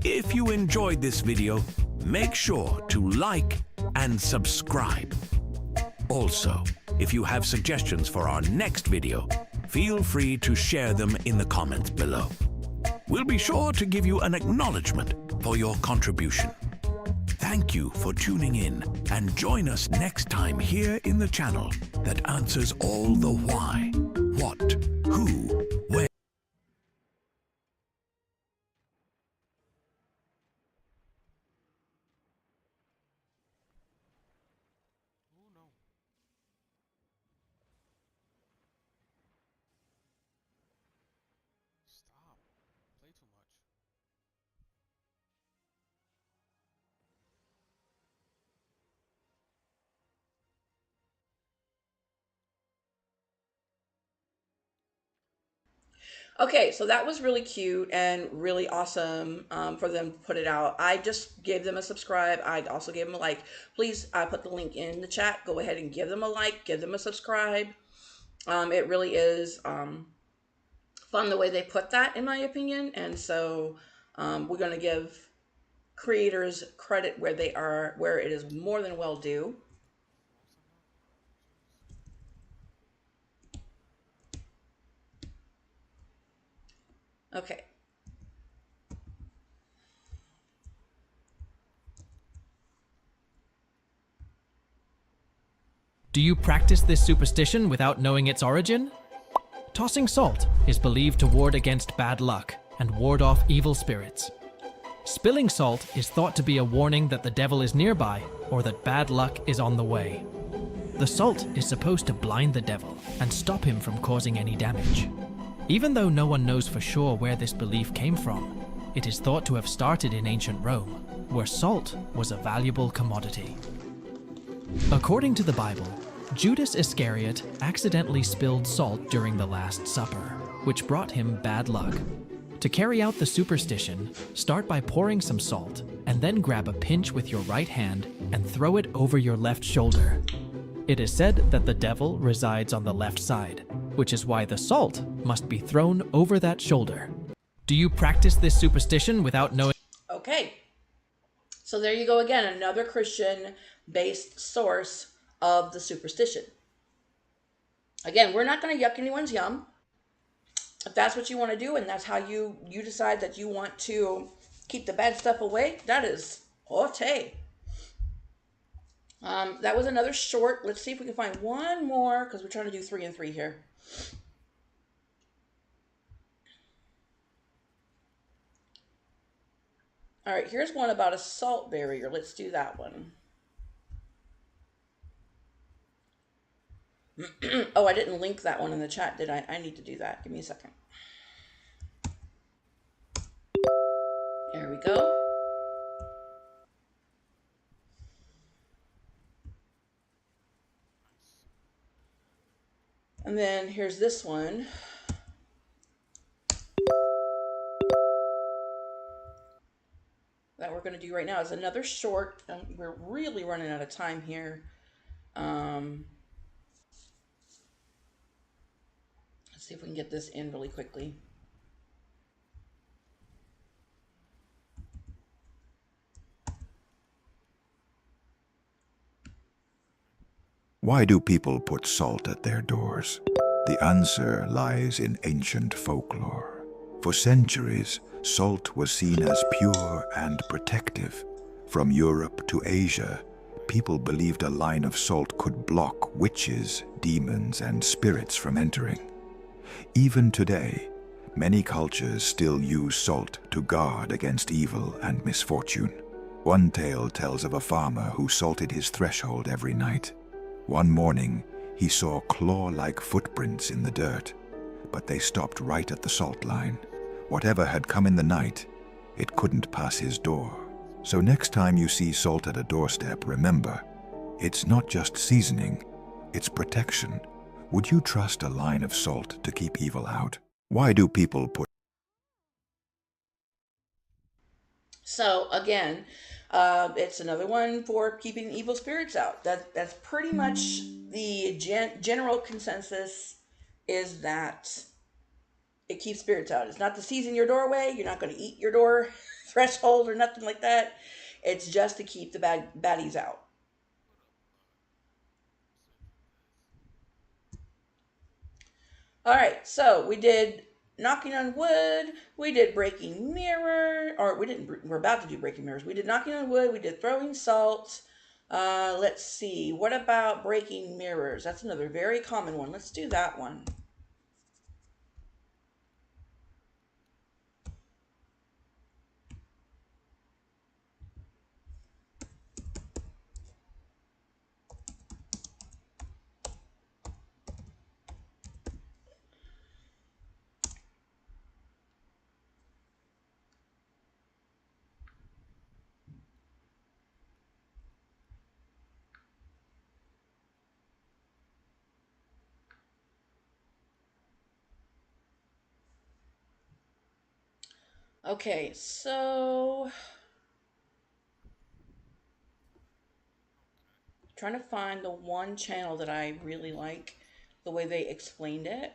If you enjoyed this video, make sure to like and subscribe. Also, if you have suggestions for our next video, feel free to share them in the comments below. We'll be sure to give you an acknowledgement for your contribution. Thank you for tuning in, and join us next time here in the channel that answers all the why, what, who, where. Oh no. Stop. Play too much. Okay, so that was really cute and really awesome for them to put it out. I just gave them a subscribe. I also gave them a like. Please, I put the link in the chat. Go ahead and give them a like. Give them a subscribe. It really is fun the way they put that, in my opinion. And so we're going to give creators credit where they are, where it is more than well due. Okay. Do you practice this superstition without knowing its origin? Tossing salt is believed to ward against bad luck and ward off evil spirits. Spilling salt is thought to be a warning that the devil is nearby or that bad luck is on the way. The salt is supposed to blind the devil and stop him from causing any damage. Even though no one knows for sure where this belief came from, it is thought to have started in ancient Rome, where salt was a valuable commodity. According to the Bible, Judas Iscariot accidentally spilled salt during the Last Supper, which brought him bad luck. To carry out the superstition, start by pouring some salt, and then grab a pinch with your right hand and throw it over your left shoulder. It is said that the devil resides on the left side, which is why the salt must be thrown over that shoulder. Do you practice this superstition without knowing? Okay. So there you go again, another Christian-based source of the superstition. Again, we're not going to yuck anyone's yum. If that's what you want to do and that's how you decide that you want to keep the bad stuff away, that is okay. That was another short. Let's see if we can find one more, because we're trying to do 3 and 3 here. All right, here's one about a salt barrier. Let's do that one. Oh, I didn't link that one in the chat, did I? I need to do that. Give me a second. There we go. And then here's this one. That we're going to do right now is another short. We're really running out of time here. Let's see if we can get this in really quickly. Why do people put salt at their doors? The answer lies in ancient folklore. For centuries, salt was seen as pure and protective. From Europe to Asia, people believed a line of salt could block witches, demons, and spirits from entering. Even today, many cultures still use salt to guard against evil and misfortune. One tale tells of a farmer who salted his threshold every night. One morning, he saw claw-like footprints in the dirt, but they stopped right at the salt line. Whatever had come in the night, it couldn't pass his door. So next time you see salt at a doorstep, remember, it's not just seasoning, it's protection. Would you trust a line of salt to keep evil out? Why do people put... So again, it's another one for keeping evil spirits out. That's pretty much the general consensus, is that it keeps spirits out. It's not to season your doorway. You're not going to eat your door threshold or nothing like that. It's just to keep the baddies out. All right, so we did knocking on wood, we did breaking mirror, or we didn't, we're about to do breaking mirrors. We did knocking on wood, we did throwing salt. Let's see, what about breaking mirrors? That's another very common one. Let's do that one. Okay, so trying to find the one channel that I really like, the way they explained it.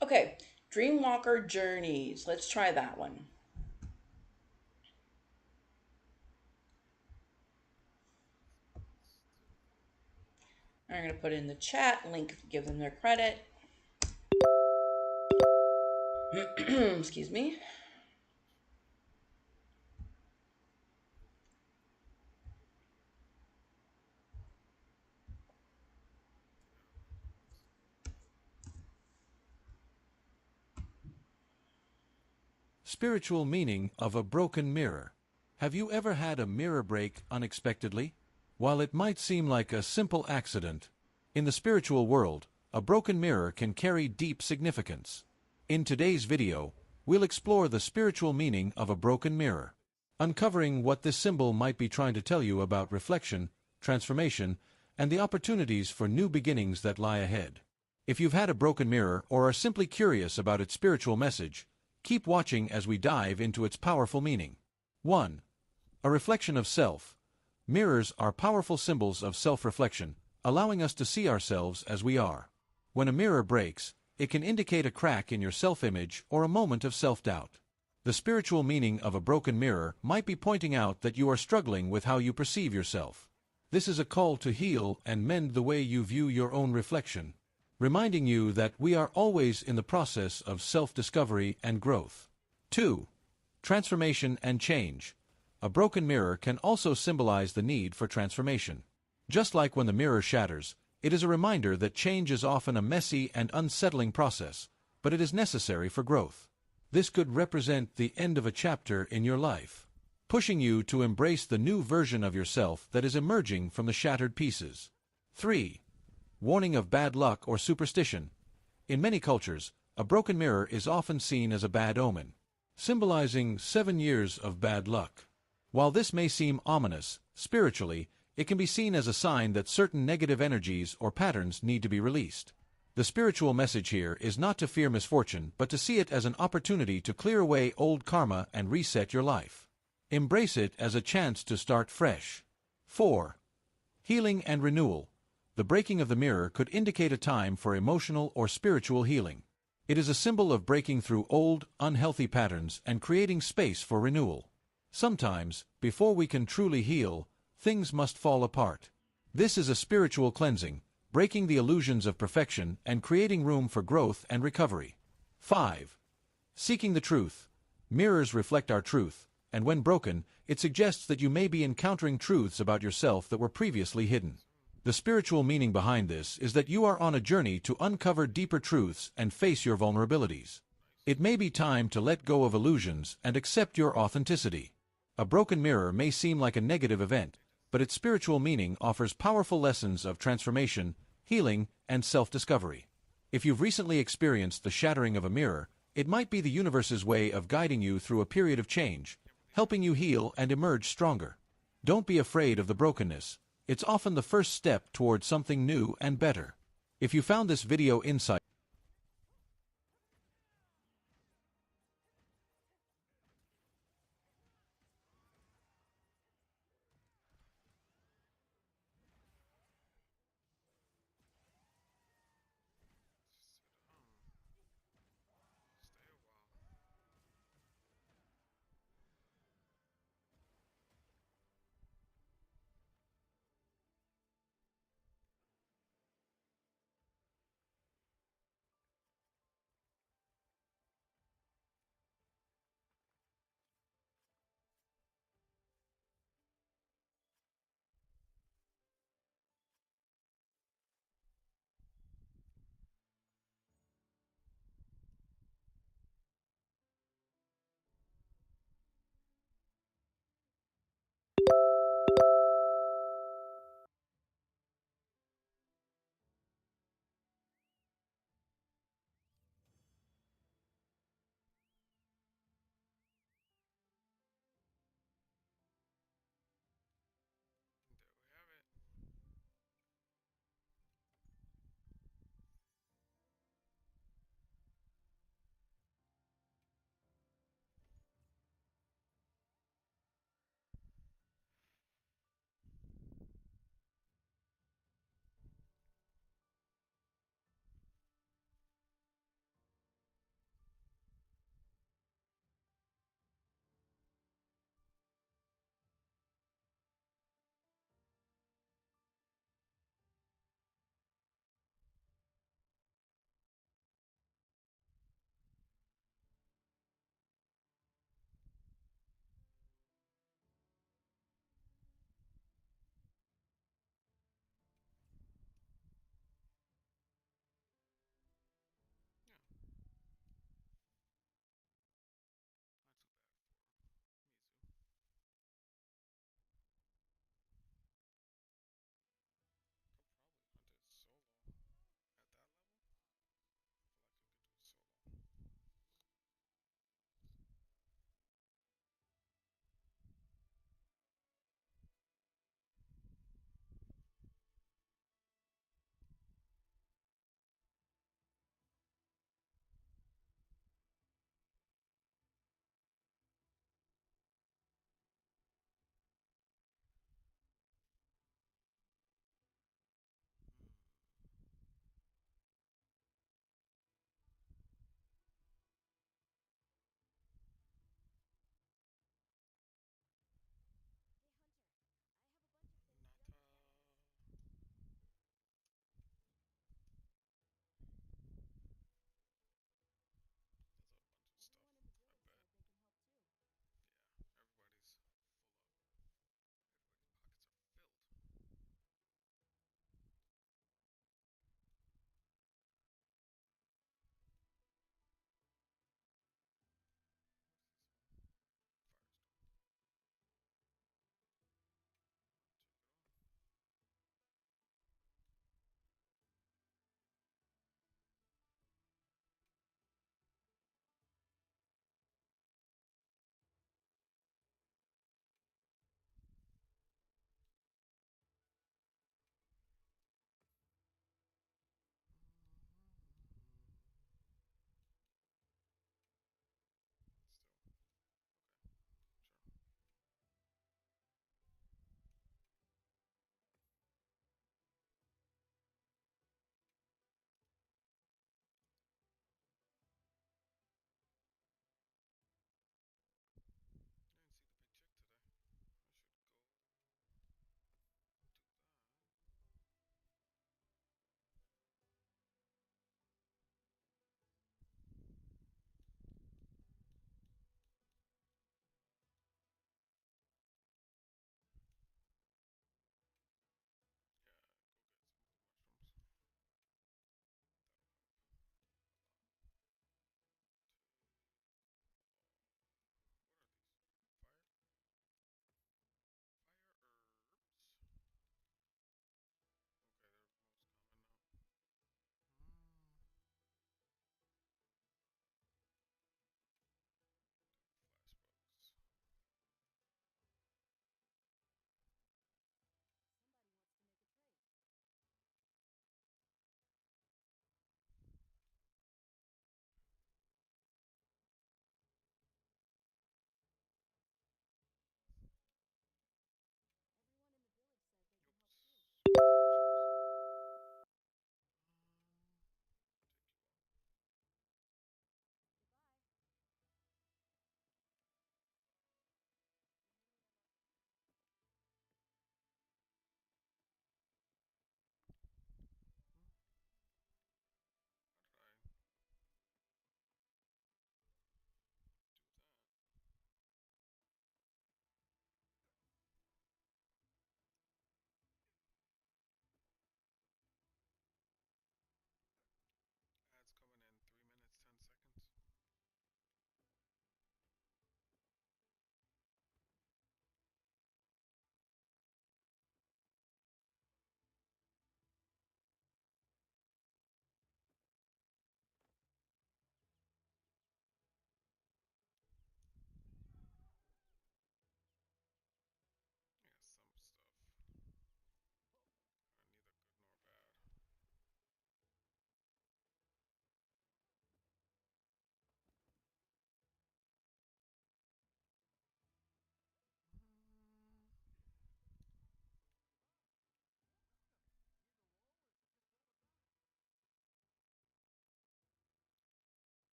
Okay, Dreamwalker Journeys. Let's try that one. I'm going to put in the chat link, give them their credit. Excuse me. Spiritual meaning of a broken mirror. Have you ever had a mirror break unexpectedly? While it might seem like a simple accident, in the spiritual world, a broken mirror can carry deep significance. In today's video, we'll explore the spiritual meaning of a broken mirror, uncovering what this symbol might be trying to tell you about reflection, transformation, and the opportunities for new beginnings that lie ahead. If you've had a broken mirror or are simply curious about its spiritual message, keep watching as we dive into its powerful meaning. 1. A reflection of self. Mirrors are powerful symbols of self-reflection, allowing us to see ourselves as we are. When a mirror breaks, it can indicate a crack in your self-image or a moment of self-doubt. The spiritual meaning of a broken mirror might be pointing out that you are struggling with how you perceive yourself. This is a call to heal and mend the way you view your own reflection, reminding you that we are always in the process of self-discovery and growth. 2. Transformation and change. A broken mirror can also symbolize the need for transformation. Just like when the mirror shatters, it is a reminder that change is often a messy and unsettling process, but it is necessary for growth. This could represent the end of a chapter in your life, pushing you to embrace the new version of yourself that is emerging from the shattered pieces. 3. Warning of bad luck or superstition. In many cultures, a broken mirror is often seen as a bad omen, symbolizing 7 years of bad luck. While this may seem ominous, spiritually, it can be seen as a sign that certain negative energies or patterns need to be released. The spiritual message here is not to fear misfortune, but to see it as an opportunity to clear away old karma and reset your life. Embrace it as a chance to start fresh. 4. Healing and renewal. The breaking of the mirror could indicate a time for emotional or spiritual healing. It is a symbol of breaking through old, unhealthy patterns and creating space for renewal. Sometimes, before we can truly heal, things must fall apart. This is a spiritual cleansing, breaking the illusions of perfection and creating room for growth and recovery. 5. Seeking the truth. Mirrors reflect our truth, and when broken, it suggests that you may be encountering truths about yourself that were previously hidden. The spiritual meaning behind this is that you are on a journey to uncover deeper truths and face your vulnerabilities. It may be time to let go of illusions and accept your authenticity. A broken mirror may seem like a negative event, but its spiritual meaning offers powerful lessons of transformation, healing, and self-discovery. If you've recently experienced the shattering of a mirror, it might be the universe's way of guiding you through a period of change, helping you heal and emerge stronger. Don't be afraid of the brokenness. It's often the first step towards something new and better. If you found this video insightful,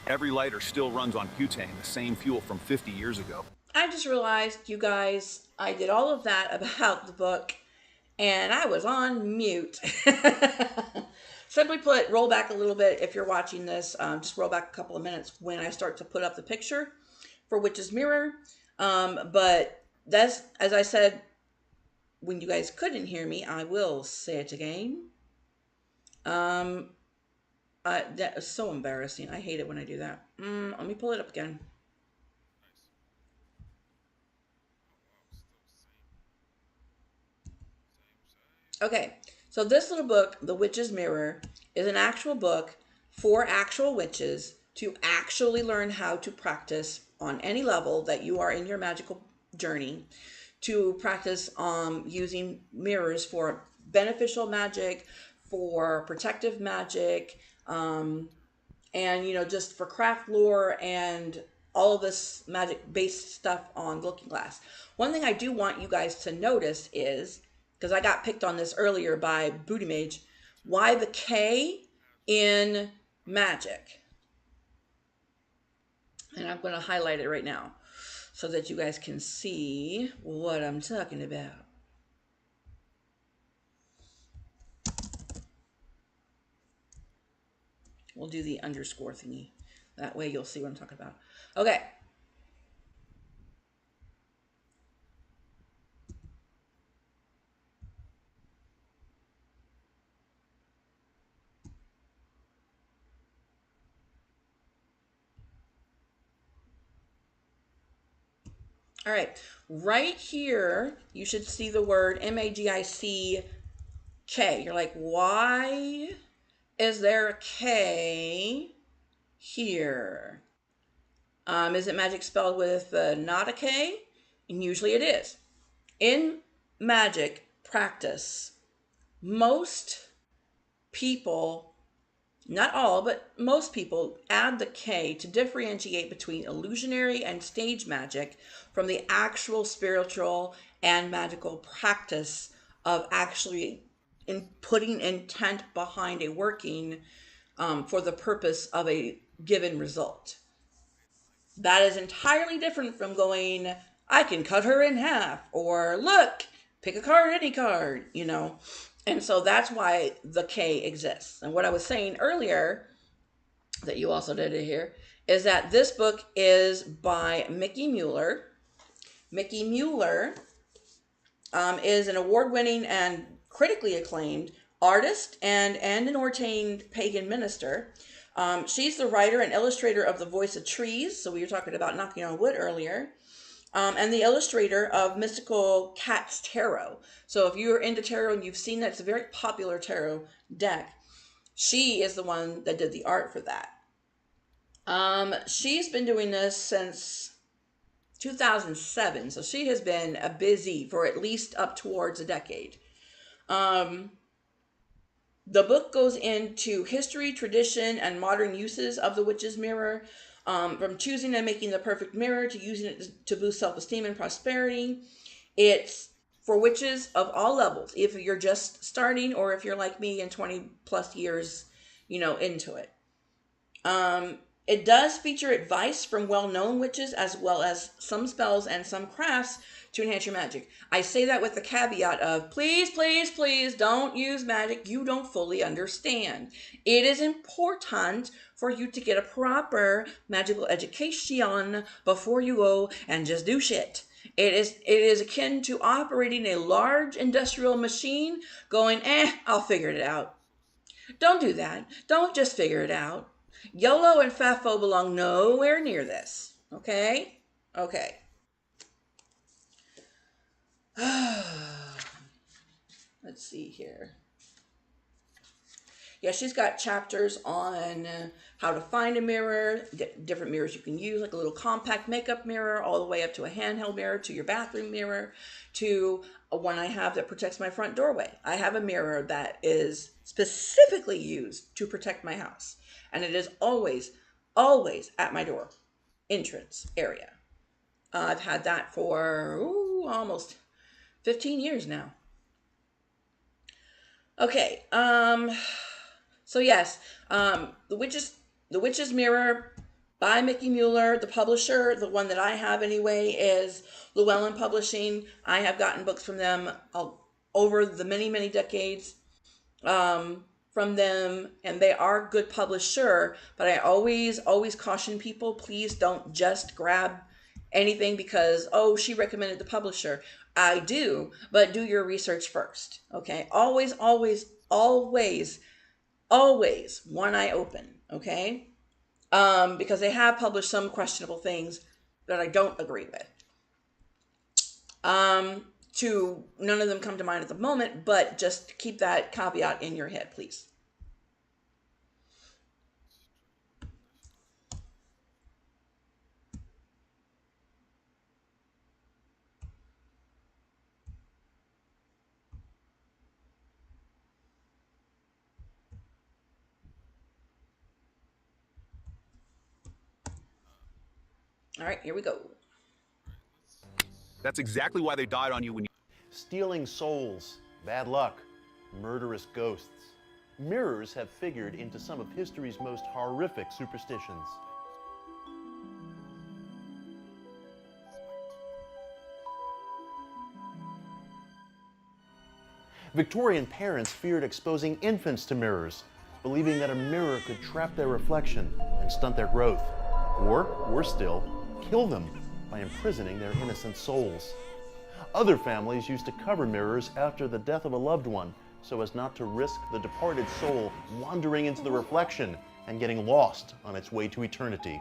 Every lighter still runs on butane, the same fuel from 50 years ago. I just realized, you guys, I did all of that about the book, and I was on mute. Simply put, roll back a little bit if you're watching this. Just roll back a couple of minutes when I start to put up the picture for Witch's Mirror. But that's, as I said, when you guys couldn't hear me, I will say it again. That is so embarrassing. I hate it when I do that. Let me pull it up again. Okay, so this little book, The Witch's Mirror, is an actual book for actual witches to actually learn how to practice on any level that you are in your magical journey, to practice using mirrors for beneficial magic, for protective magic, and, you know, just for craft lore and all of this magic based stuff on Looking Glass. One thing I do want you guys to notice is, because I got picked on this earlier by Booty Mage, why the K in magic? And I'm going to highlight it right now so that you guys can see what I'm talking about. We'll do the underscore thingy. That way you'll see what I'm talking about. Okay. All right. Right here, you should see the word Magick. You're like, why is there a K here? Is it magic spelled with not a K? And usually it is. In magic practice, most people, not all, but most people add the K to differentiate between illusionary and stage magic from the actual spiritual and magical practice of actually putting intent behind a working for the purpose of a given result. That is entirely different from going, I can cut her in half, or look, pick a card, any card, you know. And so that's why the K exists. And what I was saying earlier, that you also did it here, is that this book is by Mickey Mueller. Mickey Mueller is an award-winning and critically acclaimed artist and an ordained pagan minister. She's the writer and illustrator of The Voice of Trees, so we were talking about knocking on wood earlier, and the illustrator of Mystical Cat's Tarot. So if you're into tarot and you've seen that, it's a very popular tarot deck. She is the one that did the art for that. She's been doing this since 2007, so she has been busy for at least up towards a decade. The book goes into history, tradition, and modern uses of the witch's mirror, from choosing and making the perfect mirror to using it to boost self-esteem and prosperity. It's for witches of all levels, if you're just starting or if you're like me and 20 plus years, you know, into it. It does feature advice from well-known witches as well as some spells and some crafts to enhance your magic. I say that with the caveat of please, please, please don't use magic you don't fully understand. It is important for you to get a proper magical education before you go and just do shit. It is akin to operating a large industrial machine going, I'll figure it out. Don't do that. Don't just figure it out. YOLO and FAFO belong nowhere near this. Okay? Okay. Let's see here. Yeah, she's got chapters on how to find a mirror, different mirrors you can use, like a little compact makeup mirror, all the way up to a handheld mirror, to your bathroom mirror, to one I have that protects my front doorway. I have a mirror that is specifically used to protect my house. And it is always, always at my door entrance area. I've had that for almost 15 years now. Okay, so yes, the witch's mirror by Mickey Mueller. The publisher, the one that I have anyway, is Llewellyn Publishing. I have gotten books from them over the many, many decades from them, and they are a good publisher. But I always caution people, please don't just grab anything because, oh, she recommended the publisher. I do, but do your research first. Okay, always one eye open. Okay, because they have published some questionable things that I don't agree with. None of them come to mind at the moment, but just keep that caveat in your head, please. All right, here we go. That's exactly why they died on you when you... Stealing souls, bad luck, murderous ghosts. Mirrors have figured into some of history's most horrific superstitions. Victorian parents feared exposing infants to mirrors, believing that a mirror could trap their reflection and stunt their growth. Or, worse still, kill them by imprisoning their innocent souls. Other families used to cover mirrors after the death of a loved one so as not to risk the departed soul wandering into the reflection and getting lost on its way to eternity.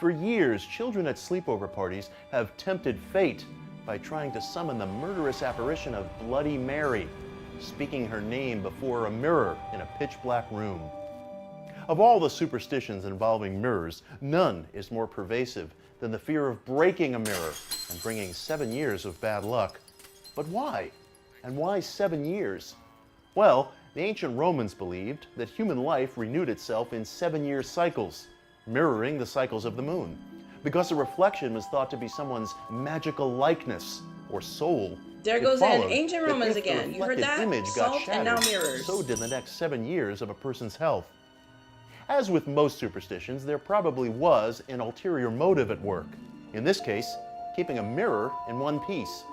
For years, children at sleepover parties have tempted fate by trying to summon the murderous apparition of Bloody Mary, speaking her name before a mirror in a pitch-black room. Of all the superstitions involving mirrors, none is more pervasive than the fear of breaking a mirror and bringing 7 years of bad luck. But why? And why 7 years? Well, the ancient Romans believed that human life renewed itself in 7-year cycles, mirroring the cycles of the moon. Because a reflection was thought to be someone's magical likeness or soul, there goes in ancient Romans again. You heard that? Image got Salt shattered, and now mirrors. so did the next 7 years of a person's health. As with most superstitions, there probably was an ulterior motive at work. In this case, keeping a mirror in one piece.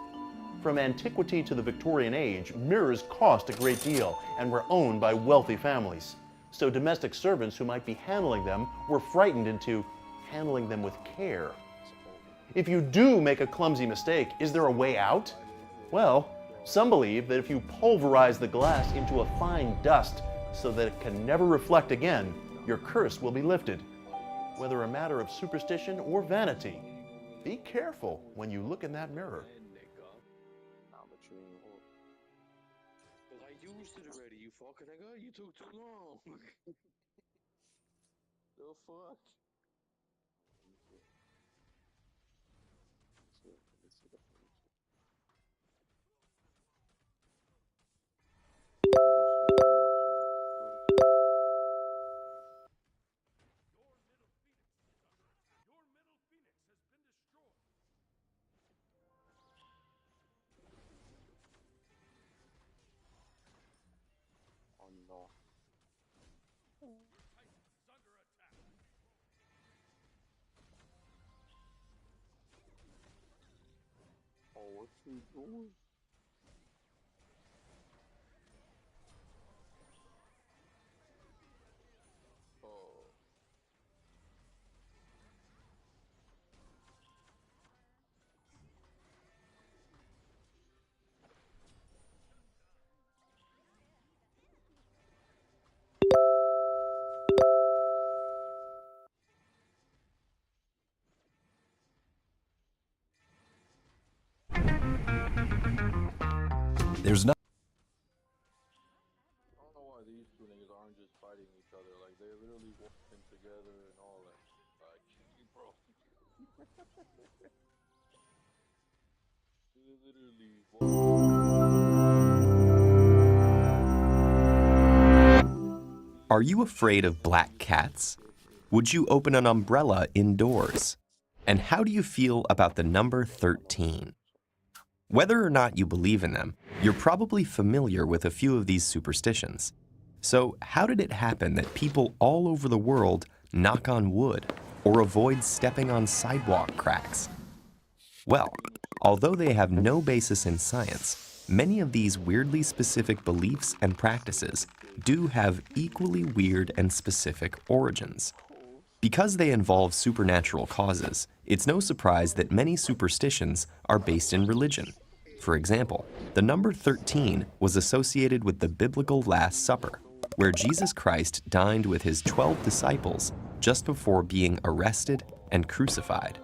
From antiquity to the Victorian age, mirrors cost a great deal and were owned by wealthy families. So domestic servants who might be handling them were frightened into handling them with care. If you do make a clumsy mistake, is there a way out? Well, some believe that if you pulverize the glass into a fine dust so that it can never reflect again, your curse will be lifted. Whether a matter of superstition or vanity, be careful when you look in that mirror. I used it already, you fucking nigga. You took too long. The fuck? Oh, what's he doing? Oh. There's no. I don't know why these two niggas aren't just fighting each other. Like, they're literally walking together and all that. Like, bro. They're literally Are you afraid of black cats? Would you open an umbrella indoors? And how do you feel about the number 13? Whether or not you believe in them, you're probably familiar with a few of these superstitions. So how did it happen that people all over the world knock on wood? or avoid stepping on sidewalk cracks. Well, although they have no basis in science, many of these weirdly specific beliefs and practices do have equally weird and specific origins. Because they involve supernatural causes, it's no surprise that many superstitions are based in religion. For example, the number 13 was associated with the biblical Last Supper, where Jesus Christ dined with his 12 disciples just before being arrested and crucified.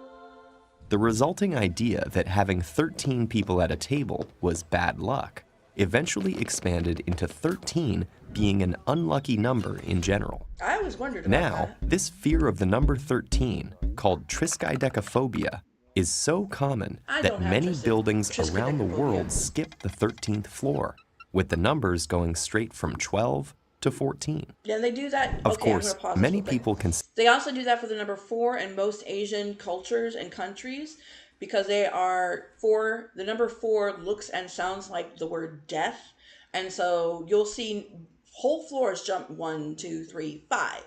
The resulting idea that having 13 people at a table was bad luck eventually expanded into 13 being an unlucky number in general. I always wondered about Now, that. this fear of the number 13, called triskaidekaphobia, is so common that many buildings around the world skip the 13th floor, with the numbers going straight from 12 to 14. Yeah, they do that. Of Okay, course, I'm gonna pause many this real people can quick. They also do that for the number 4 in most Asian cultures and countries because they are four. The number 4 looks and sounds like the word death, and so you'll see whole floors jump 1, 2, 3, 5,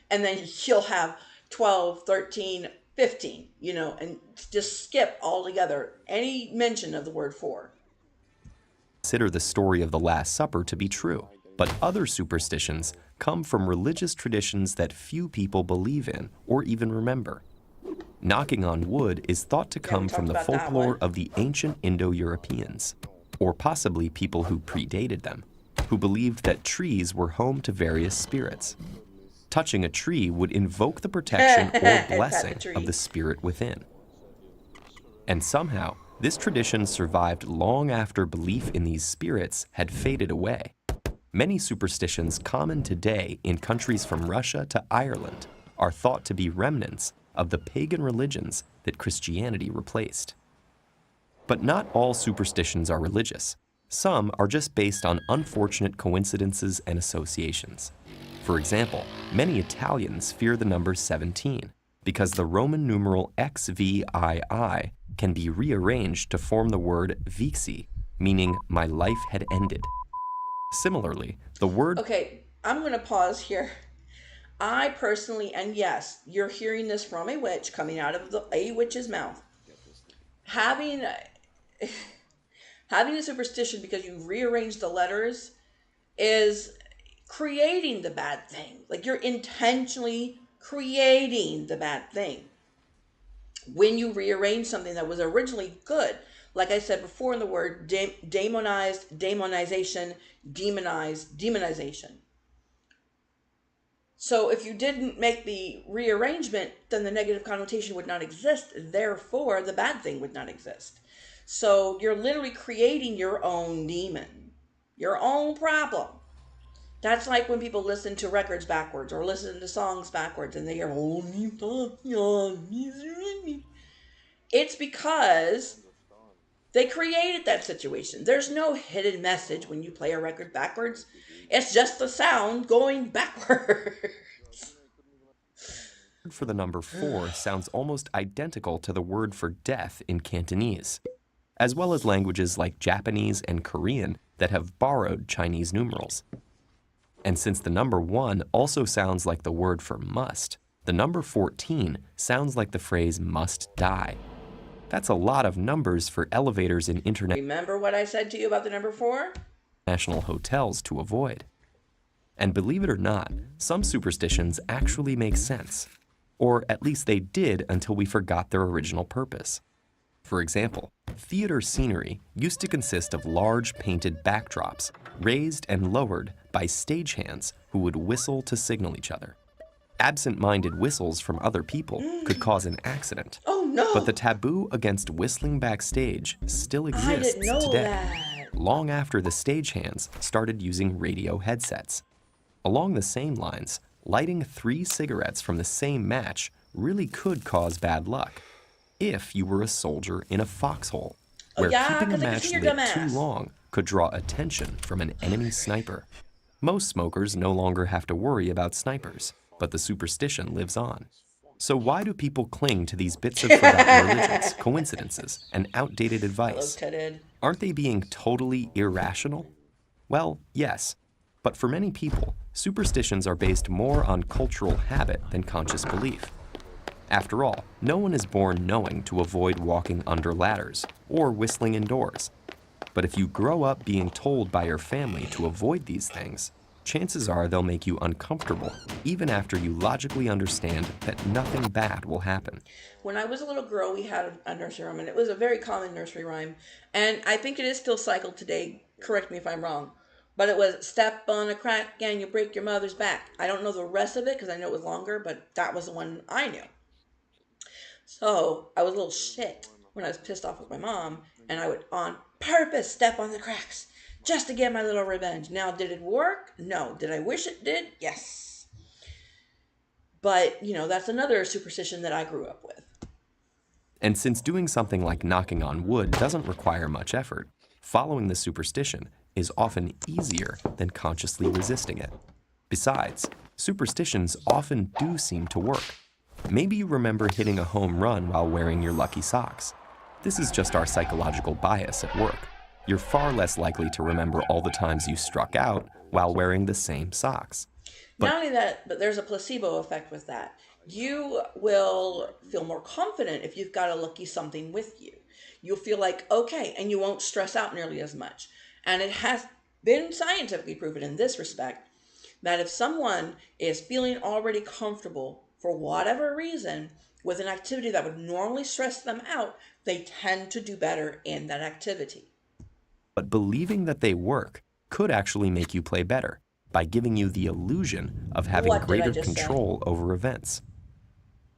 and then you'll have 12, 13, 15. You know, and just skip altogether any mention of the word 4. consider the story of the Last Supper to be true, but other superstitions come from religious traditions that few people believe in or even remember. Knocking on wood is thought to come from the about that folklore one. of the ancient Indo-Europeans, or possibly people who predated them, who believed that trees were home to various spirits. Touching a tree would invoke the protection or Pat the blessing tree. of the spirit within. And somehow, this tradition survived long after belief in these spirits had faded away. Many superstitions common today in countries from Russia to Ireland are thought to be remnants of the pagan religions that Christianity replaced. But not all superstitions are religious. Some are just based on unfortunate coincidences and associations. For example, many Italians fear the number 17 because the Roman numeral XVII can be rearranged to form the word vixi, meaning my life had ended. Similarly, the word Okay, I'm going to pause here. I personally, and yes, you're hearing this from a witch coming out of a witch's mouth. Having a superstition because you rearrange the letters is creating the bad thing. Like you're intentionally creating the bad thing. When you rearrange something that was originally good, like I said before in the word demonized, demonization, demonized, demonization. So if you didn't make the rearrangement, then the negative connotation would not exist. Therefore, the bad thing would not exist. So you're literally creating your own demon, your own problem. That's like when people listen to records backwards or listen to songs backwards and they hear, it's because they created that situation. There's no hidden message when you play a record backwards. It's just the sound going backwards. for the number 4 sounds almost identical to the word for death in Cantonese, as well as languages like Japanese and Korean that have borrowed Chinese numerals. And since the number 1 also sounds like the word for must, the number 14 sounds like the phrase must die. That's a lot of numbers for elevators in Remember what I said to you about the number 4? international hotels to avoid. And believe it or not, some superstitions actually make sense. Or at least they did until we forgot their original purpose. For example, theater scenery used to consist of large painted backdrops, raised and lowered by stagehands who would whistle to signal each other. Absent-minded whistles from other people could cause an accident. Oh no! But the taboo against whistling backstage still exists didn't know today, that. long after the stagehands started using radio headsets. Along the same lines, lighting 3 cigarettes from the same match really could cause bad luck if you were a soldier in a foxhole, where keeping a match lit too long could draw attention from an enemy sniper. Most smokers no longer have to worry about snipers, but the superstition lives on. So why do people cling to these bits of forgotten religions, coincidences, and outdated advice? Aren't they being totally irrational? Well, yes. But for many people, superstitions are based more on cultural habit than conscious belief. After all, no one is born knowing to avoid walking under ladders or whistling indoors. But if you grow up being told by your family to avoid these things, chances are they'll make you uncomfortable, even after you logically understand that nothing bad will happen. When I was a little girl, we had a nursery rhyme, and it was a very common nursery rhyme. And I think it is still cycled today. Correct me if I'm wrong. But it was step on a crack and you break your mother's back. I don't know the rest of it because I know it was longer, but that was the one I knew. So I was a little shit when I was pissed off with my mom, and I would on purpose step on the cracks just to get my little revenge. Now, did it work? No. Did I wish it did? Yes. But, that's another superstition that I grew up with. And since doing something like knocking on wood doesn't require much effort, following the superstition is often easier than consciously resisting it. Besides, superstitions often do seem to work. Maybe you remember hitting a home run while wearing your lucky socks. This is just our psychological bias at work. You're far less likely to remember all the times you struck out while wearing the same socks. Not only that, but there's a placebo effect with that. You will feel more confident if you've got a lucky something with you. You'll feel like, okay, and you won't stress out nearly as much. And it has been scientifically proven in this respect that if someone is feeling already comfortable for whatever reason with an activity that would normally stress them out, they tend to do better in that activity. But believing that they work could actually make you play better by giving you the illusion of having greater control over events.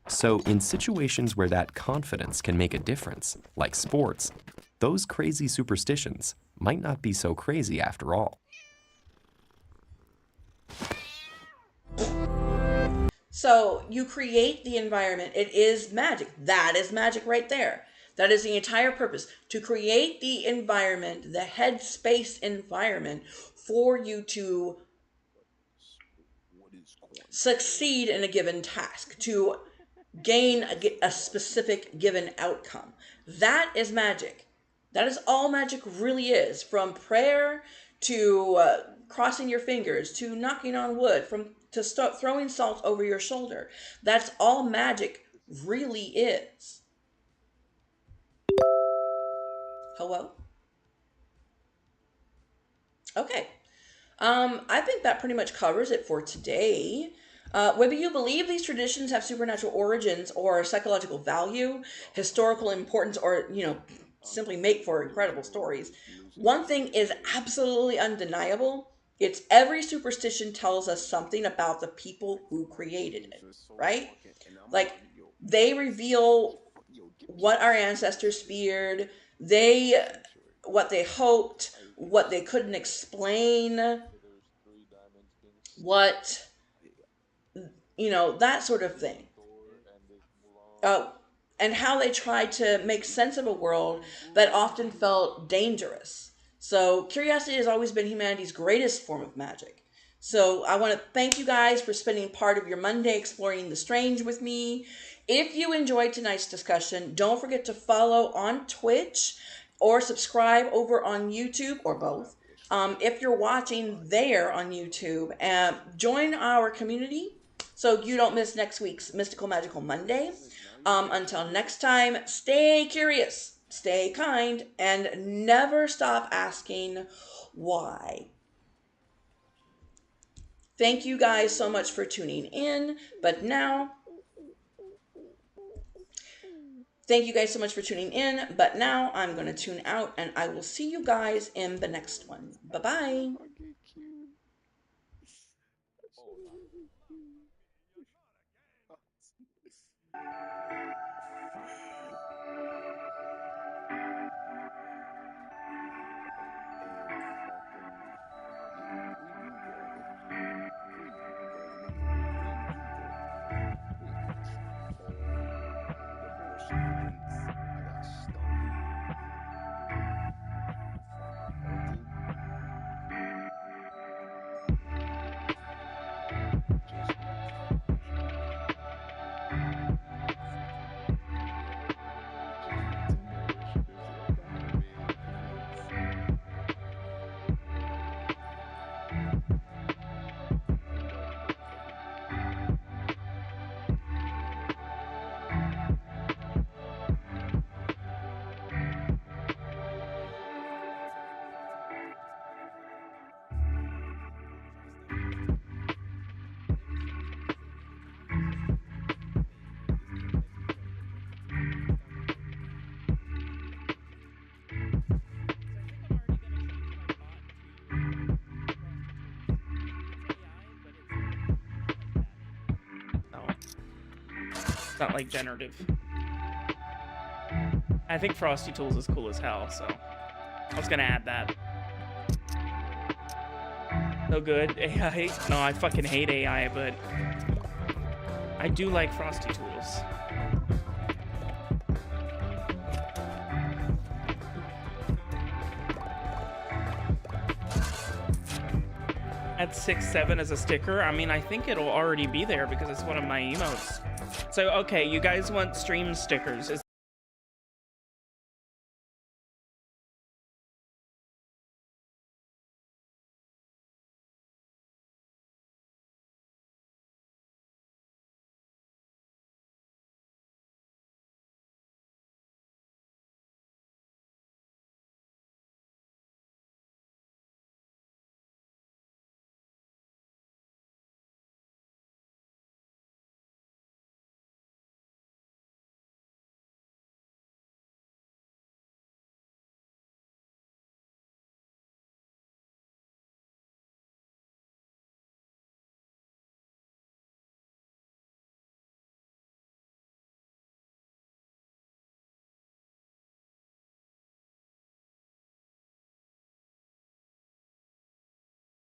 So in situations where that confidence can make a difference, like sports, those crazy superstitions might not be so crazy after all. So you create the environment. It is magic. That is magic right there. That is the entire purpose, to create the environment, the headspace environment for you to succeed in a given task, to gain a specific given outcome. That is magic. That is all magic really is, from prayer to crossing your fingers, to knocking on wood, to throwing salt over your shoulder. That's all magic really is. Hello? Okay. I think that pretty much covers it for today. Whether you believe these traditions have supernatural origins or psychological value, historical importance, or, simply make for incredible stories, one thing is absolutely undeniable. It's every superstition tells us something about the people who created it, right? Like, they reveal what our ancestors feared, what they hoped, what they couldn't explain, what, that sort of thing. And how they tried to make sense of a world that often felt dangerous. So curiosity has always been humanity's greatest form of magic. So I want to thank you guys for spending part of your Monday exploring the strange with me. If you enjoyed tonight's discussion, don't forget to follow on Twitch or subscribe over on YouTube, or both. If you're watching there on YouTube, join our community so you don't miss next week's Mystical Magical Monday. Until next time, stay curious, stay kind, and never stop asking why. Thank you guys so much for tuning in. Thank you guys so much for tuning in. But now I'm going to tune out, and I will see you guys in the next one. Bye-bye. It's not like generative. I think Frosty Tools is cool as hell, so I was gonna add that. So good. AI? No, I fucking hate AI, but I do like Frosty Tools. Add 6-7 as a sticker. I mean, I think it'll already be there because it's one of my emotes. So, okay, you guys want stream stickers.